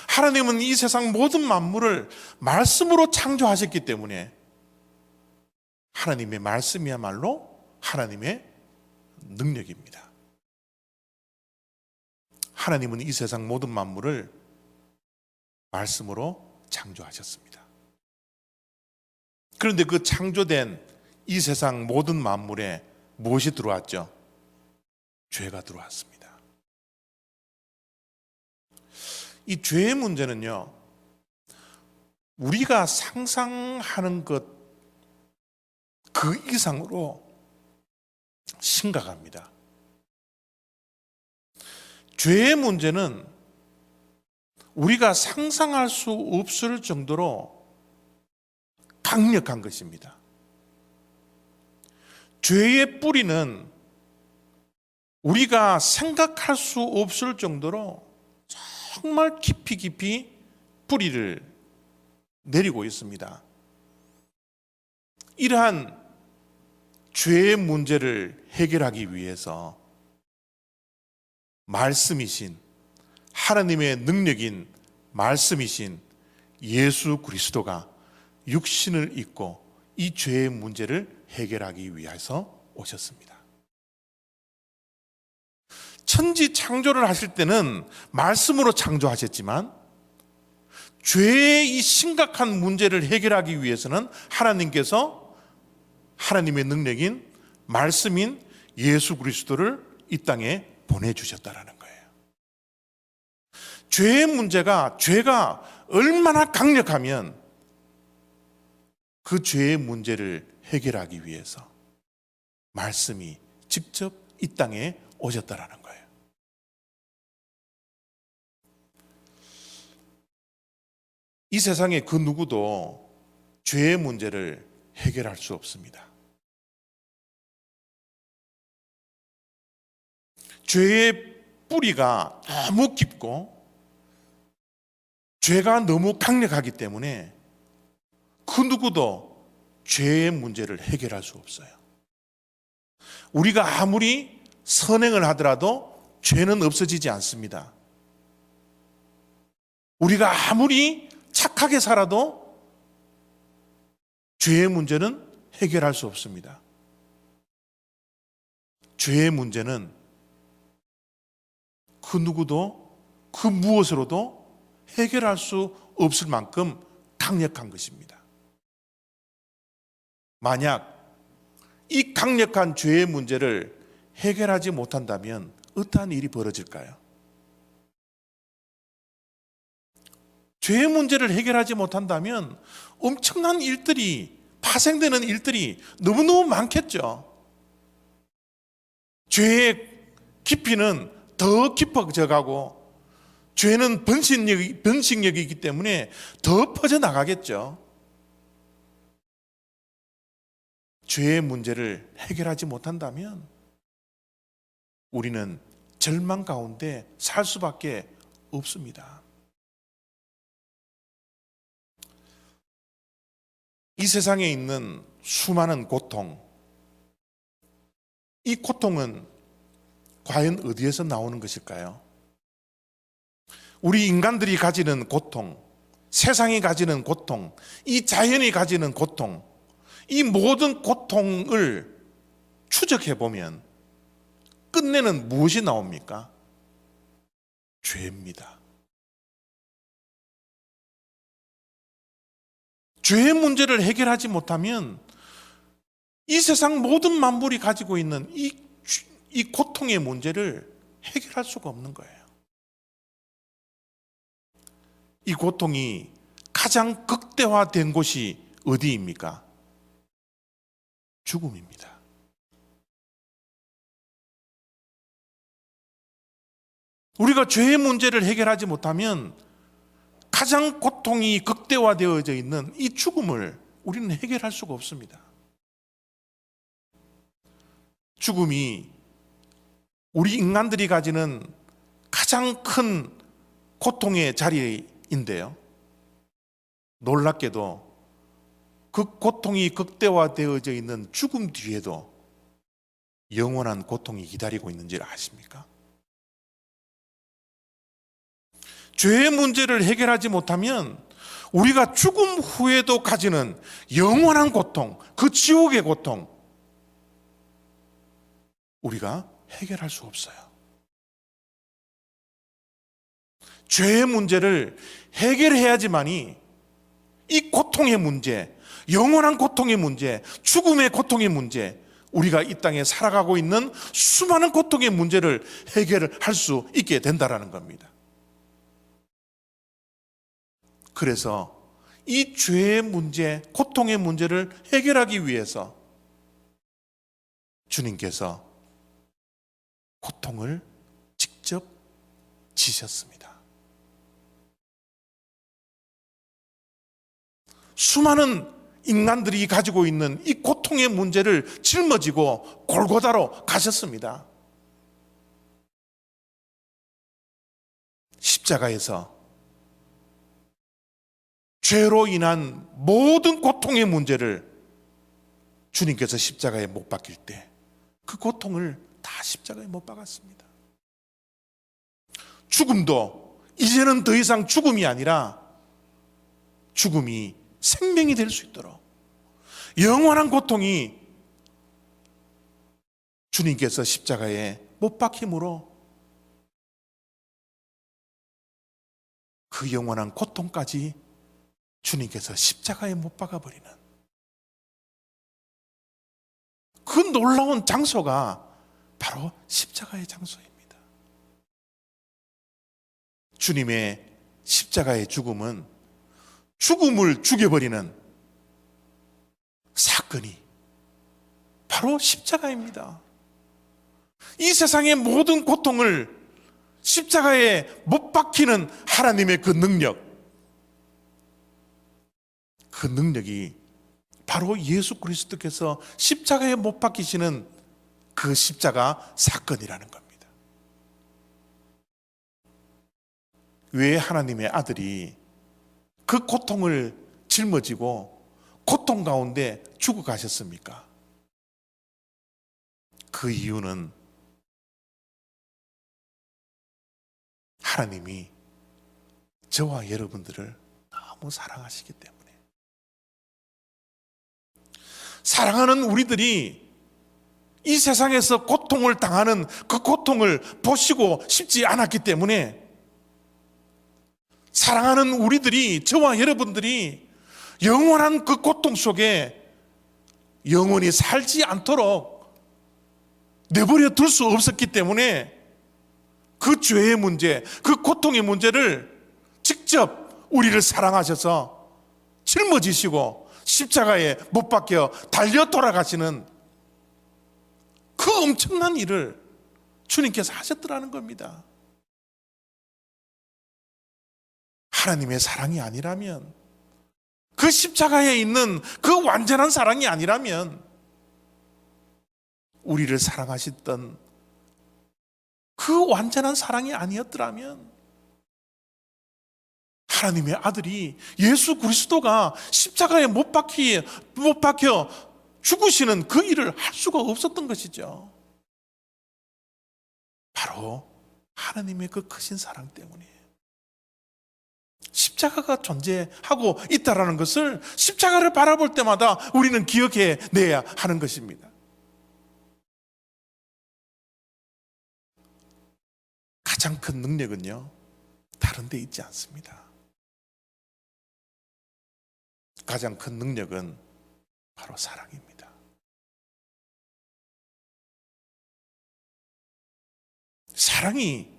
C: 하나님은 이 세상 모든 만물을 말씀으로 창조하셨기 때문에 하나님의 말씀이야말로 하나님의 능력입니다. 하나님은 이 세상 모든 만물을 말씀으로 창조하셨습니다. 그런데 그 창조된 이 세상 모든 만물에 무엇이 들어왔죠? 죄가 들어왔습니다. 이 죄의 문제는요, 우리가 상상하는 것 그 이상으로 심각합니다. 죄의 문제는 우리가 상상할 수 없을 정도로 강력한 것입니다. 죄의 뿌리는 우리가 생각할 수 없을 정도로 정말 깊이 뿌리를 내리고 있습니다. 이러한 죄의 문제를 해결하기 위해서 말씀이신 하나님의 능력인 말씀이신 예수 그리스도가 육신을 입고 이 죄의 문제를 해결하기 위해서 오셨습니다. 천지 창조를 하실 때는 말씀으로 창조하셨지만 죄의 이 심각한 문제를 해결하기 위해서는 하나님께서 하나님의 능력인 말씀인 예수 그리스도를 이 땅에 보내주셨다라는 거예요. 죄의 문제가, 죄가 얼마나 강력하면 그 죄의 문제를 해결하기 위해서 말씀이 직접 이 땅에 오셨다라는 거예요. 이 세상에 그 누구도 죄의 문제를 해결할 수 없습니다. 죄의 뿌리가 너무 깊고 죄가 너무 강력하기 때문에 그 누구도 죄의 문제를 해결할 수 없어요. 우리가 아무리 선행을 하더라도 죄는 없어지지 않습니다. 우리가 아무리 착하게 살아도 죄의 문제는 해결할 수 없습니다. 죄의 문제는 그 누구도 그 무엇으로도 해결할 수 없을 만큼 강력한 것입니다. 만약 이 강력한 죄의 문제를 해결하지 못한다면 어떠한 일이 벌어질까요? 죄의 문제를 해결하지 못한다면 엄청난 일들이, 파생되는 일들이 너무너무 많겠죠. 죄의 깊이는 더 깊어져 가고 죄는 번식력이 있기 때문에 더 퍼져나가겠죠. 죄의 문제를 해결하지 못한다면 우리는 절망 가운데 살 수밖에 없습니다. 이 세상에 있는 수많은 고통, 이 고통은 과연 어디에서 나오는 것일까요? 우리 인간들이 가지는 고통, 세상이 가지는 고통, 이 자연이 가지는 고통, 이 모든 고통을 추적해 보면 끝내는 무엇이 나옵니까? 죄입니다. 죄의 문제를 해결하지 못하면 이 세상 모든 만물이 가지고 있는 이 고통의 문제를 해결할 수가 없는 거예요. 이 고통이 가장 극대화된 곳이 어디입니까? 죽음입니다. 우리가 죄의 문제를 해결하지 못하면 가장 고통이 극대화되어져 있는 이 죽음을 우리는 해결할 수가 없습니다. 죽음이 우리 인간들이 가지는 가장 큰 고통의 자리인데요. 놀랍게도 그 고통이 극대화되어져 있는 죽음 뒤에도 영원한 고통이 기다리고 있는지 아십니까? 죄의 문제를 해결하지 못하면 우리가 죽음 후에도 가지는 영원한 고통, 그 지옥의 고통, 우리가 해결할 수 없어요. 죄의 문제를 해결해야지만이 이 고통의 문제, 영원한 고통의 문제, 죽음의 고통의 문제, 우리가 이 땅에 살아가고 있는 수많은 고통의 문제를 해결할 수 있게 된다라는 겁니다. 그래서 이 죄의 문제, 고통의 문제를 해결하기 위해서 주님께서 고통을 직접 지셨습니다. 수많은 인간들이 가지고 있는 이 고통의 문제를 짊어지고 골고다로 가셨습니다. 십자가에서 죄로 인한 모든 고통의 문제를 주님께서 십자가에 못 박힐 때 그 고통을 다 십자가에 못 박았습니다. 죽음도 이제는 더 이상 죽음이 아니라 죽음이 생명이 될 수 있도록 영원한 고통이 주님께서 십자가에 못 박힘으로 그 영원한 고통까지 주님께서 십자가에 못 박아버리는 그 놀라운 장소가 바로 십자가의 장소입니다. 주님의 십자가의 죽음은 죽음을 죽여버리는 사건이 바로 십자가입니다. 이 세상의 모든 고통을 십자가에 못 박히는 하나님의 그 능력이 바로 예수 그리스도께서 십자가에 못 박히시는 그 십자가 사건이라는 겁니다. 왜 하나님의 아들이 그 고통을 짊어지고 고통 가운데 죽어가셨습니까? 그 이유는 하나님이 저와 여러분들을 너무 사랑하시기 때문에, 사랑하는 우리들이 이 세상에서 고통을 당하는 그 고통을 보시고 싶지 않았기 때문에, 사랑하는 우리들이, 저와 여러분들이 영원한 그 고통 속에 영원히 살지 않도록 내버려 둘 수 없었기 때문에 그 죄의 문제, 그 고통의 문제를 직접 우리를 사랑하셔서 짊어지시고 십자가에 못 박혀 달려 돌아가시는 그 엄청난 일을 주님께서 하셨더라는 겁니다. 하나님의 사랑이 아니라면, 그 십자가에 있는 그 완전한 사랑이 아니라면, 우리를 사랑하셨던 그 완전한 사랑이 아니었더라면, 하나님의 아들이 예수 그리스도가 십자가에 못 박혀 죽으시는 그 일을 할 수가 없었던 것이죠. 바로 하나님의 그 크신 사랑 때문이에요. 십자가가 존재하고 있다는 것을 십자가를 바라볼 때마다 우리는 기억해내야 하는 것입니다. 가장 큰 능력은요, 다른 데 있지 않습니다. 가장 큰 능력은 바로 사랑입니다. 사랑이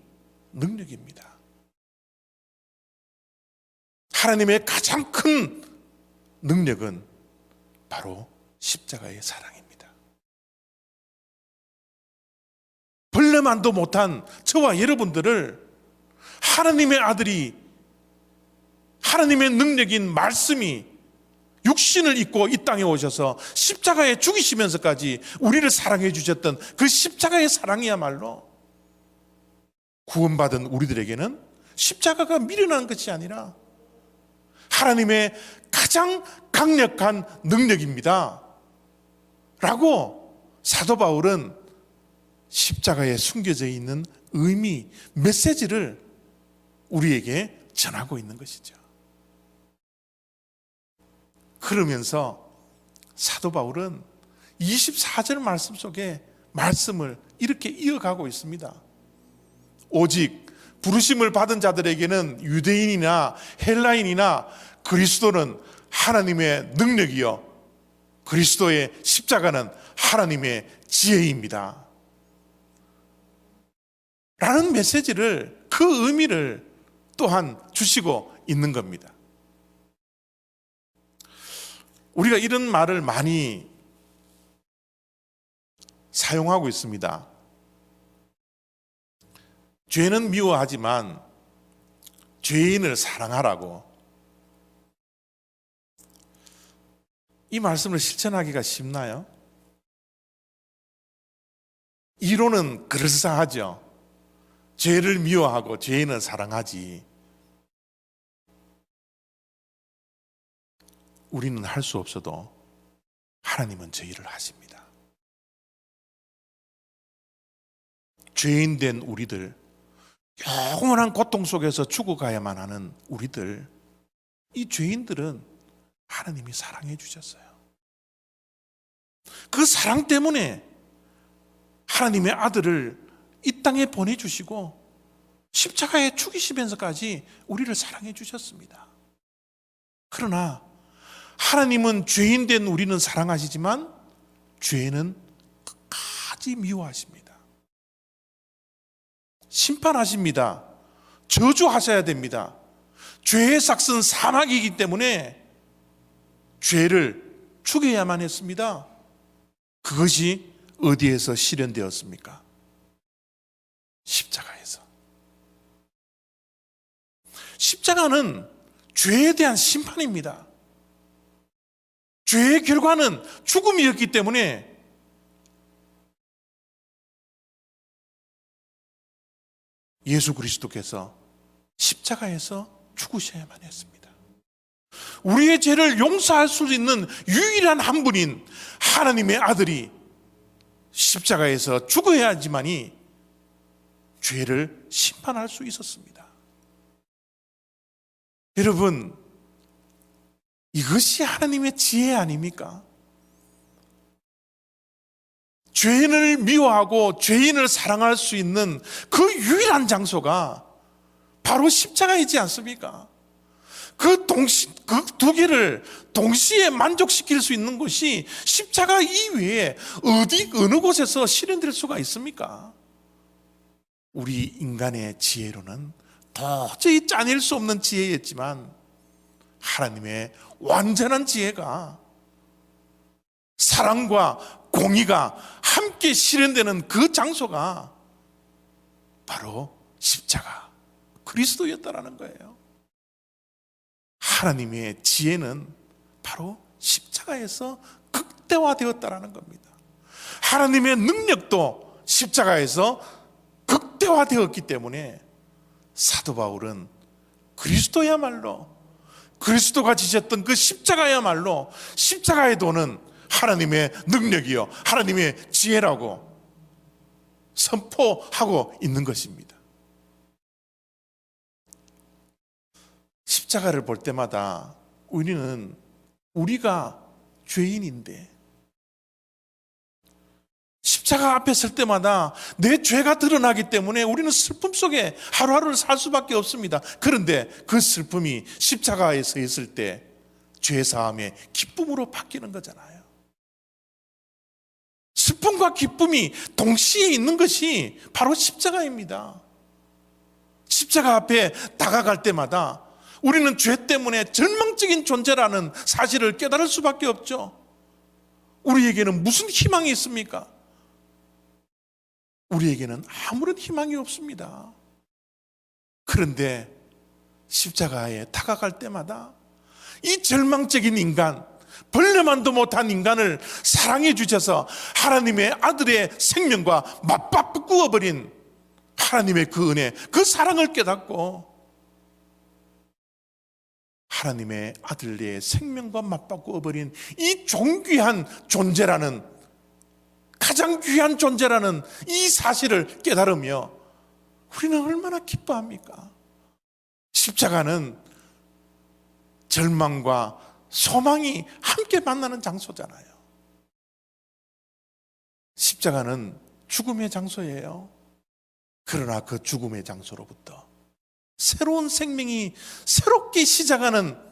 C: 능력입니다. 하나님의 가장 큰 능력은 바로 십자가의 사랑입니다. 벌레만도 못한 저와 여러분들을 하나님의 아들이, 하나님의 능력인 말씀이 육신을 입고 이 땅에 오셔서 십자가에 죽이시면서까지 우리를 사랑해 주셨던 그 십자가의 사랑이야말로 구원받은 우리들에게는 십자가가 미련한 것이 아니라 하나님의 가장 강력한 능력입니다 라고 사도 바울은 십자가에 숨겨져 있는 의미, 메시지를 우리에게 전하고 있는 것이죠. 그러면서 사도 바울은 24절 말씀 속에 말씀을 이렇게 이어가고 있습니다. 오직 부르심을 받은 자들에게는 유대인이나 헬라인이나 그리스도는 하나님의 능력이요 그리스도의 십자가는 하나님의 지혜입니다 라는 메시지를, 그 의미를 또한 주시고 있는 겁니다. 우리가 이런 말을 많이 사용하고 있습니다. 죄는 미워하지만 죄인을 사랑하라고. 이 말씀을 실천하기가 쉽나요? 이론은 그럴싸하죠. 죄를 미워하고 죄인을 사랑하지. 우리는 할 수 없어도 하나님은 저 일을 하십니다. 죄인 된 우리들, 영원한 고통 속에서 죽어가야만 하는 우리들, 이 죄인들은 하나님이 사랑해 주셨어요. 그 사랑 때문에 하나님의 아들을 이 땅에 보내주시고 십자가에 죽이시면서까지 우리를 사랑해 주셨습니다. 그러나 하나님은 죄인 된 우리는 사랑하시지만 죄는 끝까지 미워하십니다. 심판하십니다. 저주하셔야 됩니다. 죄의 삭은 사망이기 때문에 죄를 죽여야만 했습니다. 그것이 어디에서 실현되었습니까? 십자가에서. 십자가는 죄에 대한 심판입니다. 죄의 결과는 죽음이었기 때문에 예수 그리스도께서 십자가에서 죽으셔야만 했습니다. 우리의 죄를 용서할 수 있는 유일한 한 분인 하나님의 아들이 십자가에서 죽어야지만이 죄를 심판할 수 있었습니다. 여러분, 이것이 하나님의 지혜 아닙니까? 죄인을 미워하고 죄인을 사랑할 수 있는 그 유일한 장소가 바로 십자가이지 않습니까? 그 두 개를 동시에 만족시킬 수 있는 것이 십자가 이외에 어느 곳에서 실현될 수가 있습니까? 우리 인간의 지혜로는 도저히 짜낼 수 없는 지혜였지만 하나님의 완전한 지혜가, 사랑과 공의가 함께 실현되는 그 장소가 바로 십자가, 그리스도였다라는 거예요. 하나님의 지혜는 바로 십자가에서 극대화되었다라는 겁니다. 하나님의 능력도 십자가에서 극대화되었기 때문에 사도 바울은 그리스도야말로, 그리스도가 지셨던 그 십자가야말로 십자가의 도는 하나님의 능력이요 하나님의 지혜라고 선포하고 있는 것입니다. 십자가를 볼 때마다 우리가 죄인인데, 십자가 앞에 설 때마다 내 죄가 드러나기 때문에 우리는 슬픔 속에 하루하루를 살 수밖에 없습니다. 그런데 그 슬픔이 십자가에 서 있을 때 죄사함의 기쁨으로 바뀌는 거잖아요. 슬픔과 기쁨이 동시에 있는 것이 바로 십자가입니다. 십자가 앞에 다가갈 때마다 우리는 죄 때문에 절망적인 존재라는 사실을 깨달을 수밖에 없죠. 우리에게는 무슨 희망이 있습니까? 우리에게는 아무런 희망이 없습니다. 그런데 십자가에 다가갈 때마다 이 절망적인 인간, 벌레만도 못한 인간을 사랑해 주셔서 하나님의 아들의 생명과 맞바꾸어 버린 하나님의 그 은혜, 그 사랑을 깨닫고 하나님의 아들의 생명과 맞바꾸어 버린 이 존귀한 존재라는, 가장 귀한 존재라는 이 사실을 깨달으며 우리는 얼마나 기뻐합니까? 십자가는 절망과 소망이 함께 만나는 장소잖아요. 십자가는 죽음의 장소예요. 그러나 그 죽음의 장소로부터 새로운 생명이 새롭게 시작하는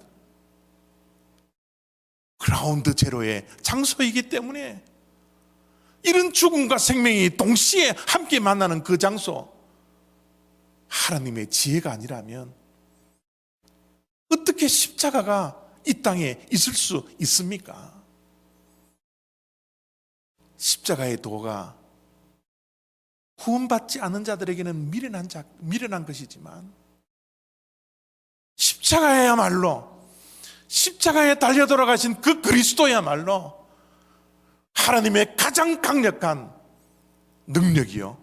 C: 그라운드 제로의 장소이기 때문에 이런 죽음과 생명이 동시에 함께 만나는 그 장소, 하나님의 지혜가 아니라면 어떻게 십자가가 이 땅에 있을 수 있습니까? 십자가의 도가 구원받지 않은 자들에게는 미련한 것이지만 십자가에 달려 돌아가신 그 그리스도야말로 하나님의 가장 강력한 능력이요,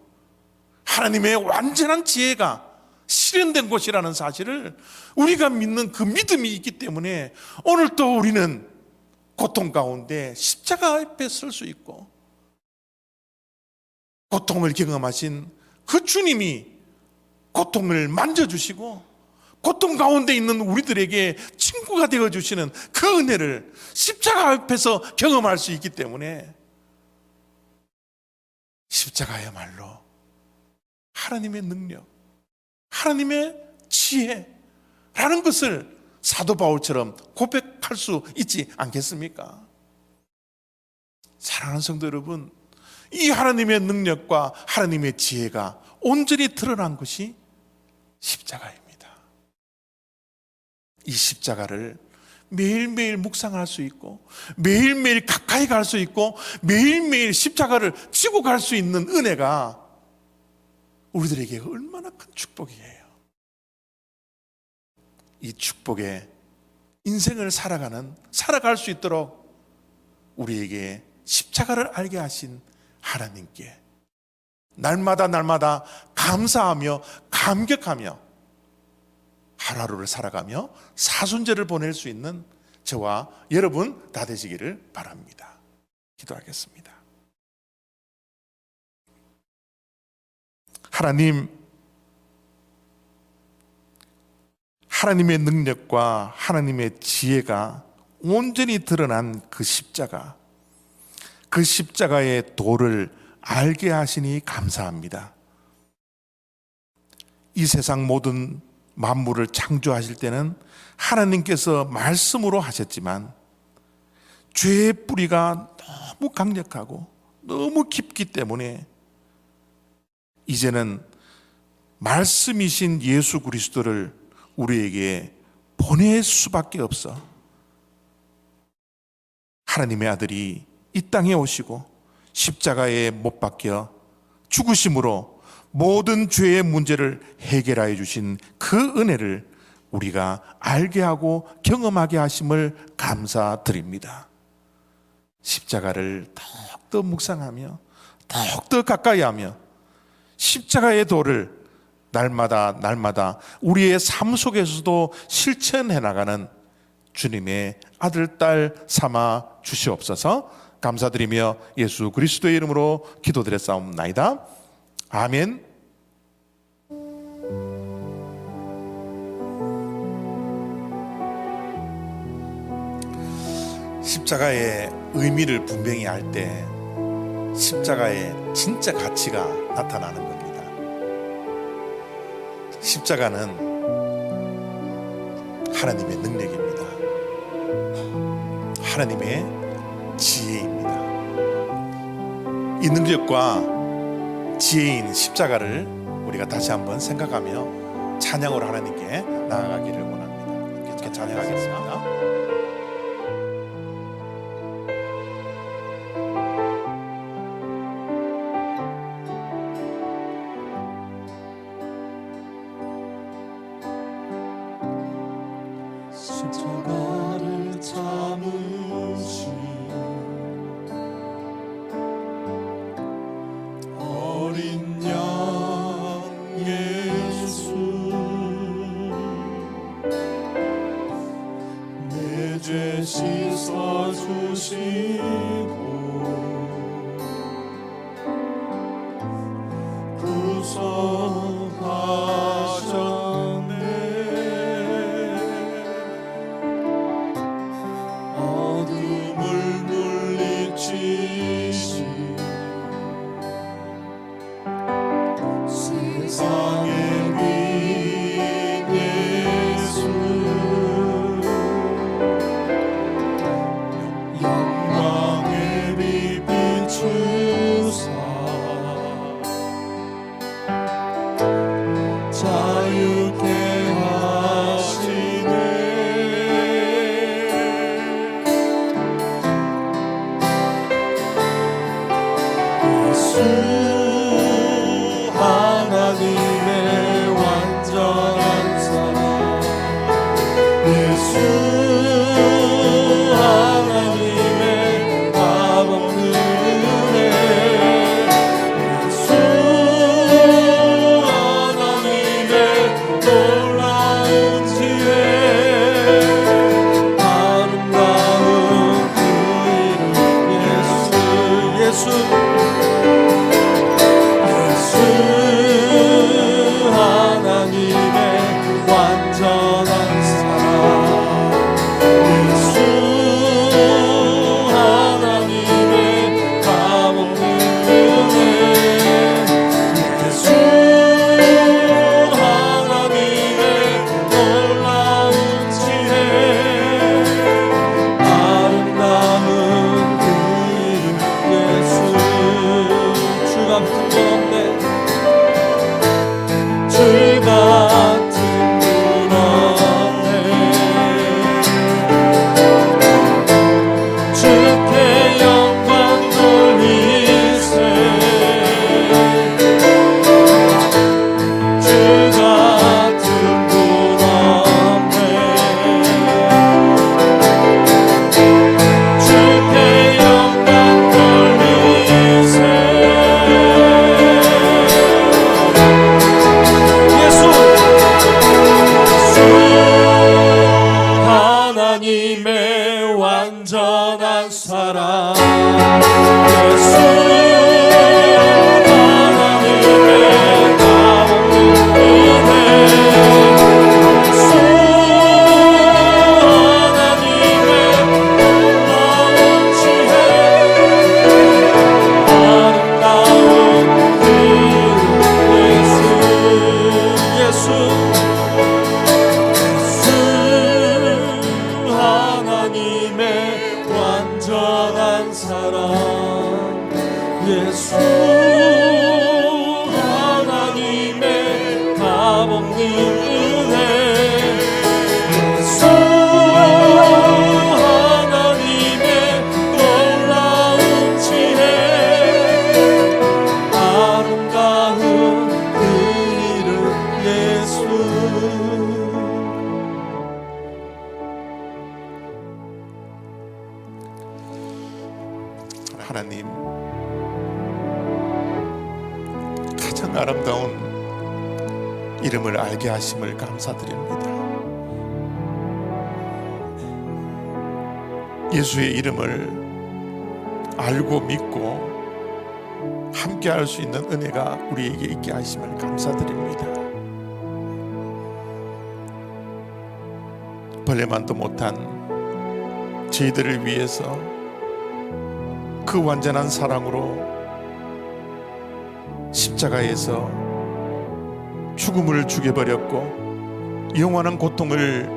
C: 하나님의 완전한 지혜가 실현된 곳이라는 사실을 우리가 믿는 그 믿음이 있기 때문에 오늘 또 우리는 고통 가운데 십자가 앞에 설 수 있고, 고통을 경험하신 그 주님이 고통을 만져주시고 고통 가운데 있는 우리들에게 친구가 되어주시는 그 은혜를 십자가 앞에서 경험할 수 있기 때문에 십자가야말로 하나님의 능력, 하나님의 지혜라는 것을 사도 바울처럼 고백할 수 있지 않겠습니까? 사랑하는 성도 여러분, 이 하나님의 능력과 하나님의 지혜가 온전히 드러난 것이 십자가입니다. 이 십자가를 매일매일 묵상할 수 있고, 매일매일 가까이 갈 수 있고, 매일매일 십자가를 지고 갈 수 있는 은혜가 우리들에게 얼마나 큰 축복이에요. 이 축복의 인생을 살아갈 수 있도록 우리에게 십자가를 알게 하신 하나님께 날마다 감사하며 감격하며 하루하루를 살아가며 사순절을 보낼 수 있는 저와 여러분 다 되시기를 바랍니다. 기도하겠습니다. 하나님의 능력과 하나님의 지혜가 온전히 드러난 그 십자가, 그 십자가의 도를 알게 하시니 감사합니다. 이 세상 모든 만물을 창조하실 때는 하나님께서 말씀으로 하셨지만 죄의 뿌리가 너무 강력하고 너무 깊기 때문에 이제는 말씀이신 예수 그리스도를 우리에게 보낼 수밖에 없어 하나님의 아들이 이 땅에 오시고 십자가에 못 박혀 죽으심으로 모든 죄의 문제를 해결하여 주신 그 은혜를 우리가 알게 하고 경험하게 하심을 감사드립니다. 십자가를 더욱더 묵상하며 더욱더 가까이 하며 십자가의 도를 날마다 우리의 삶 속에서도 실천해 나가는 주님의 아들, 딸 삼아 주시옵소서. 감사드리며 예수 그리스도의 이름으로 기도드렸사옵나이다. 아멘. 십자가의 의미를 분명히 알 때 십자가의 진짜 가치가 나타나는 겁니다. 십자가는 하나님의 능력입니다. 하나님의 지혜입니다. 이 능력과 지혜인 십자가를 우리가 다시 한번 생각하며 찬양으로 하나님께 나아가기를 원합니다. 이렇게 찬양하겠습니다.
B: 십자가를 참으신 어린 양 예수, 내 죄 씻어주시고 구속하셨네.
A: 하나님의 값없는 은혜 예수 하나님의 놀라운 지혜 아름다운 그 이름 예수 하나님의 완전한 사랑 예수 하나님의 값없는 은혜 예수 하나님의 놀라운 지혜 아름다운 그 이름 예수 주 같은 분 없네 주 같은 분 없네 주께 영광 돌리세 주 같은 분 없네 주께 영광 돌리세 예수 하나님의 완전한 사랑 예수 하나님의 값없는 은혜 예수 하나님의 놀라운 지혜 아름다운 그 예수 하나님의 완전한 사랑 예수 하나님의 값없는 은혜 예수 하나님의 놀라운 지혜 아름다운 그 이름 예수
C: 하나님, 가장 아름다운 이름을 알게 하심을 감사드립니다. 예수의 이름을 알고 믿고 함께 할 수 있는 은혜가 우리에게 있게 하심을 감사드립니다. 벌레만도 못한 저희들을 위해서 그 완전한 사랑으로 십자가에서 죽음을 죽여버렸고 영원한 고통을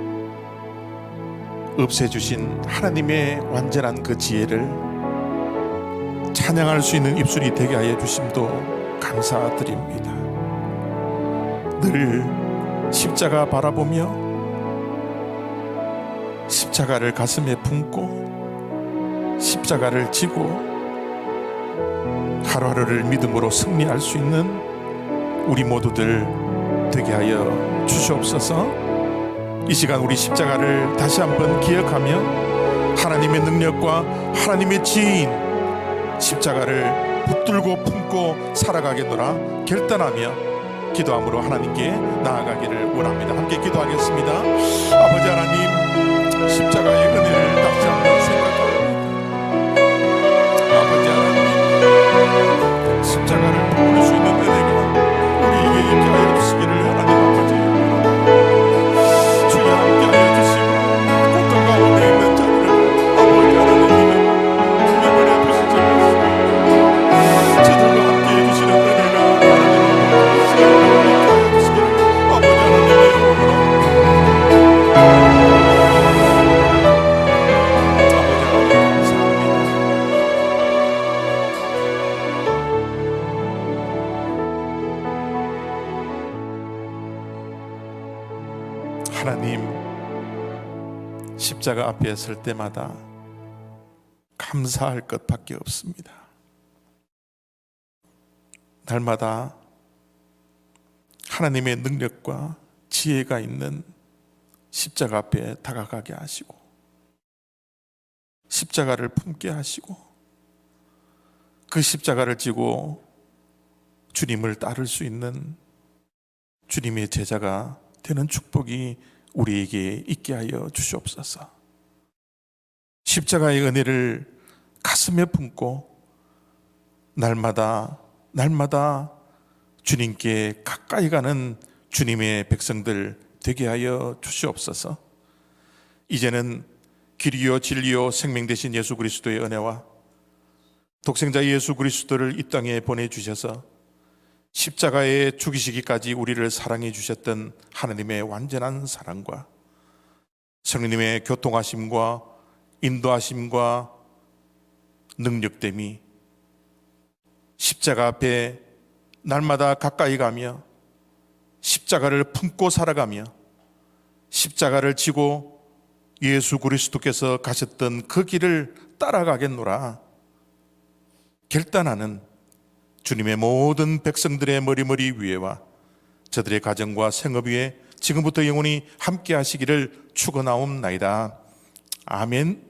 C: 없애주신 하나님의 완전한 그 지혜를 찬양할 수 있는 입술이 되게 하여 주심도 감사드립니다. 늘 십자가 바라보며 십자가를 가슴에 품고 십자가를 지고 하루하루를 믿음으로 승리할 수 있는 우리 모두들 되게 하여 주시옵소서. 이 시간 우리 십자가를 다시 한번 기억하며 하나님의 능력과 하나님의 지혜인 십자가를 붙들고 품고 살아가겠노라 결단하며 기도함으로 하나님께 나아가기를 원합니다. 함께 기도하겠습니다. 아버지 하나님, 십자가의 은혜를 다시 한번 생각합니다. 아버지 하나님, 십자가를 부를 수 있는 은혜가 우리에게 있게 하여 주시기를 하나님 아버지 주여 함께 하여 주시고 고통 가운데 있는 자들을 아버지 하나님이여 불려버려 주시지 마시고 저들과 함께 해주시는 은혜가 하나님 아버지 시간을 있게 하여 주시기를 아버지 하나님의 이름으로 하나님, 십자가 앞에 설 때마다 감사할 것밖에 없습니다. 날마다 하나님의 능력과 지혜가 있는 십자가 앞에 다가가게 하시고 십자가를 품게 하시고 그 십자가를 지고 주님을 따를 수 있는 주님의 제자가 되는 축복이 우리에게 있게 하여 주시옵소서. 십자가의 은혜를 가슴에 품고 날마다 주님께 가까이 가는 주님의 백성들 되게 하여 주시옵소서. 이제는 길이요 진리요 생명 되신 예수 그리스도의 은혜와 독생자 예수 그리스도를 이 땅에 보내주셔서 십자가에 죽이시기까지 우리를 사랑해 주셨던 하나님의 완전한 사랑과 성령님의 교통하심과 인도하심과 능력됨이 십자가 앞에 날마다 가까이 가며 십자가를 품고 살아가며 십자가를 지고 예수 그리스도께서 가셨던 그 길을 따라가겠노라 결단하는 주님의 모든 백성들의 머리머리 위에와 저들의 가정과 생업 위에 지금부터 영원히 함께 하시기를 축원하옵나이다. 아멘.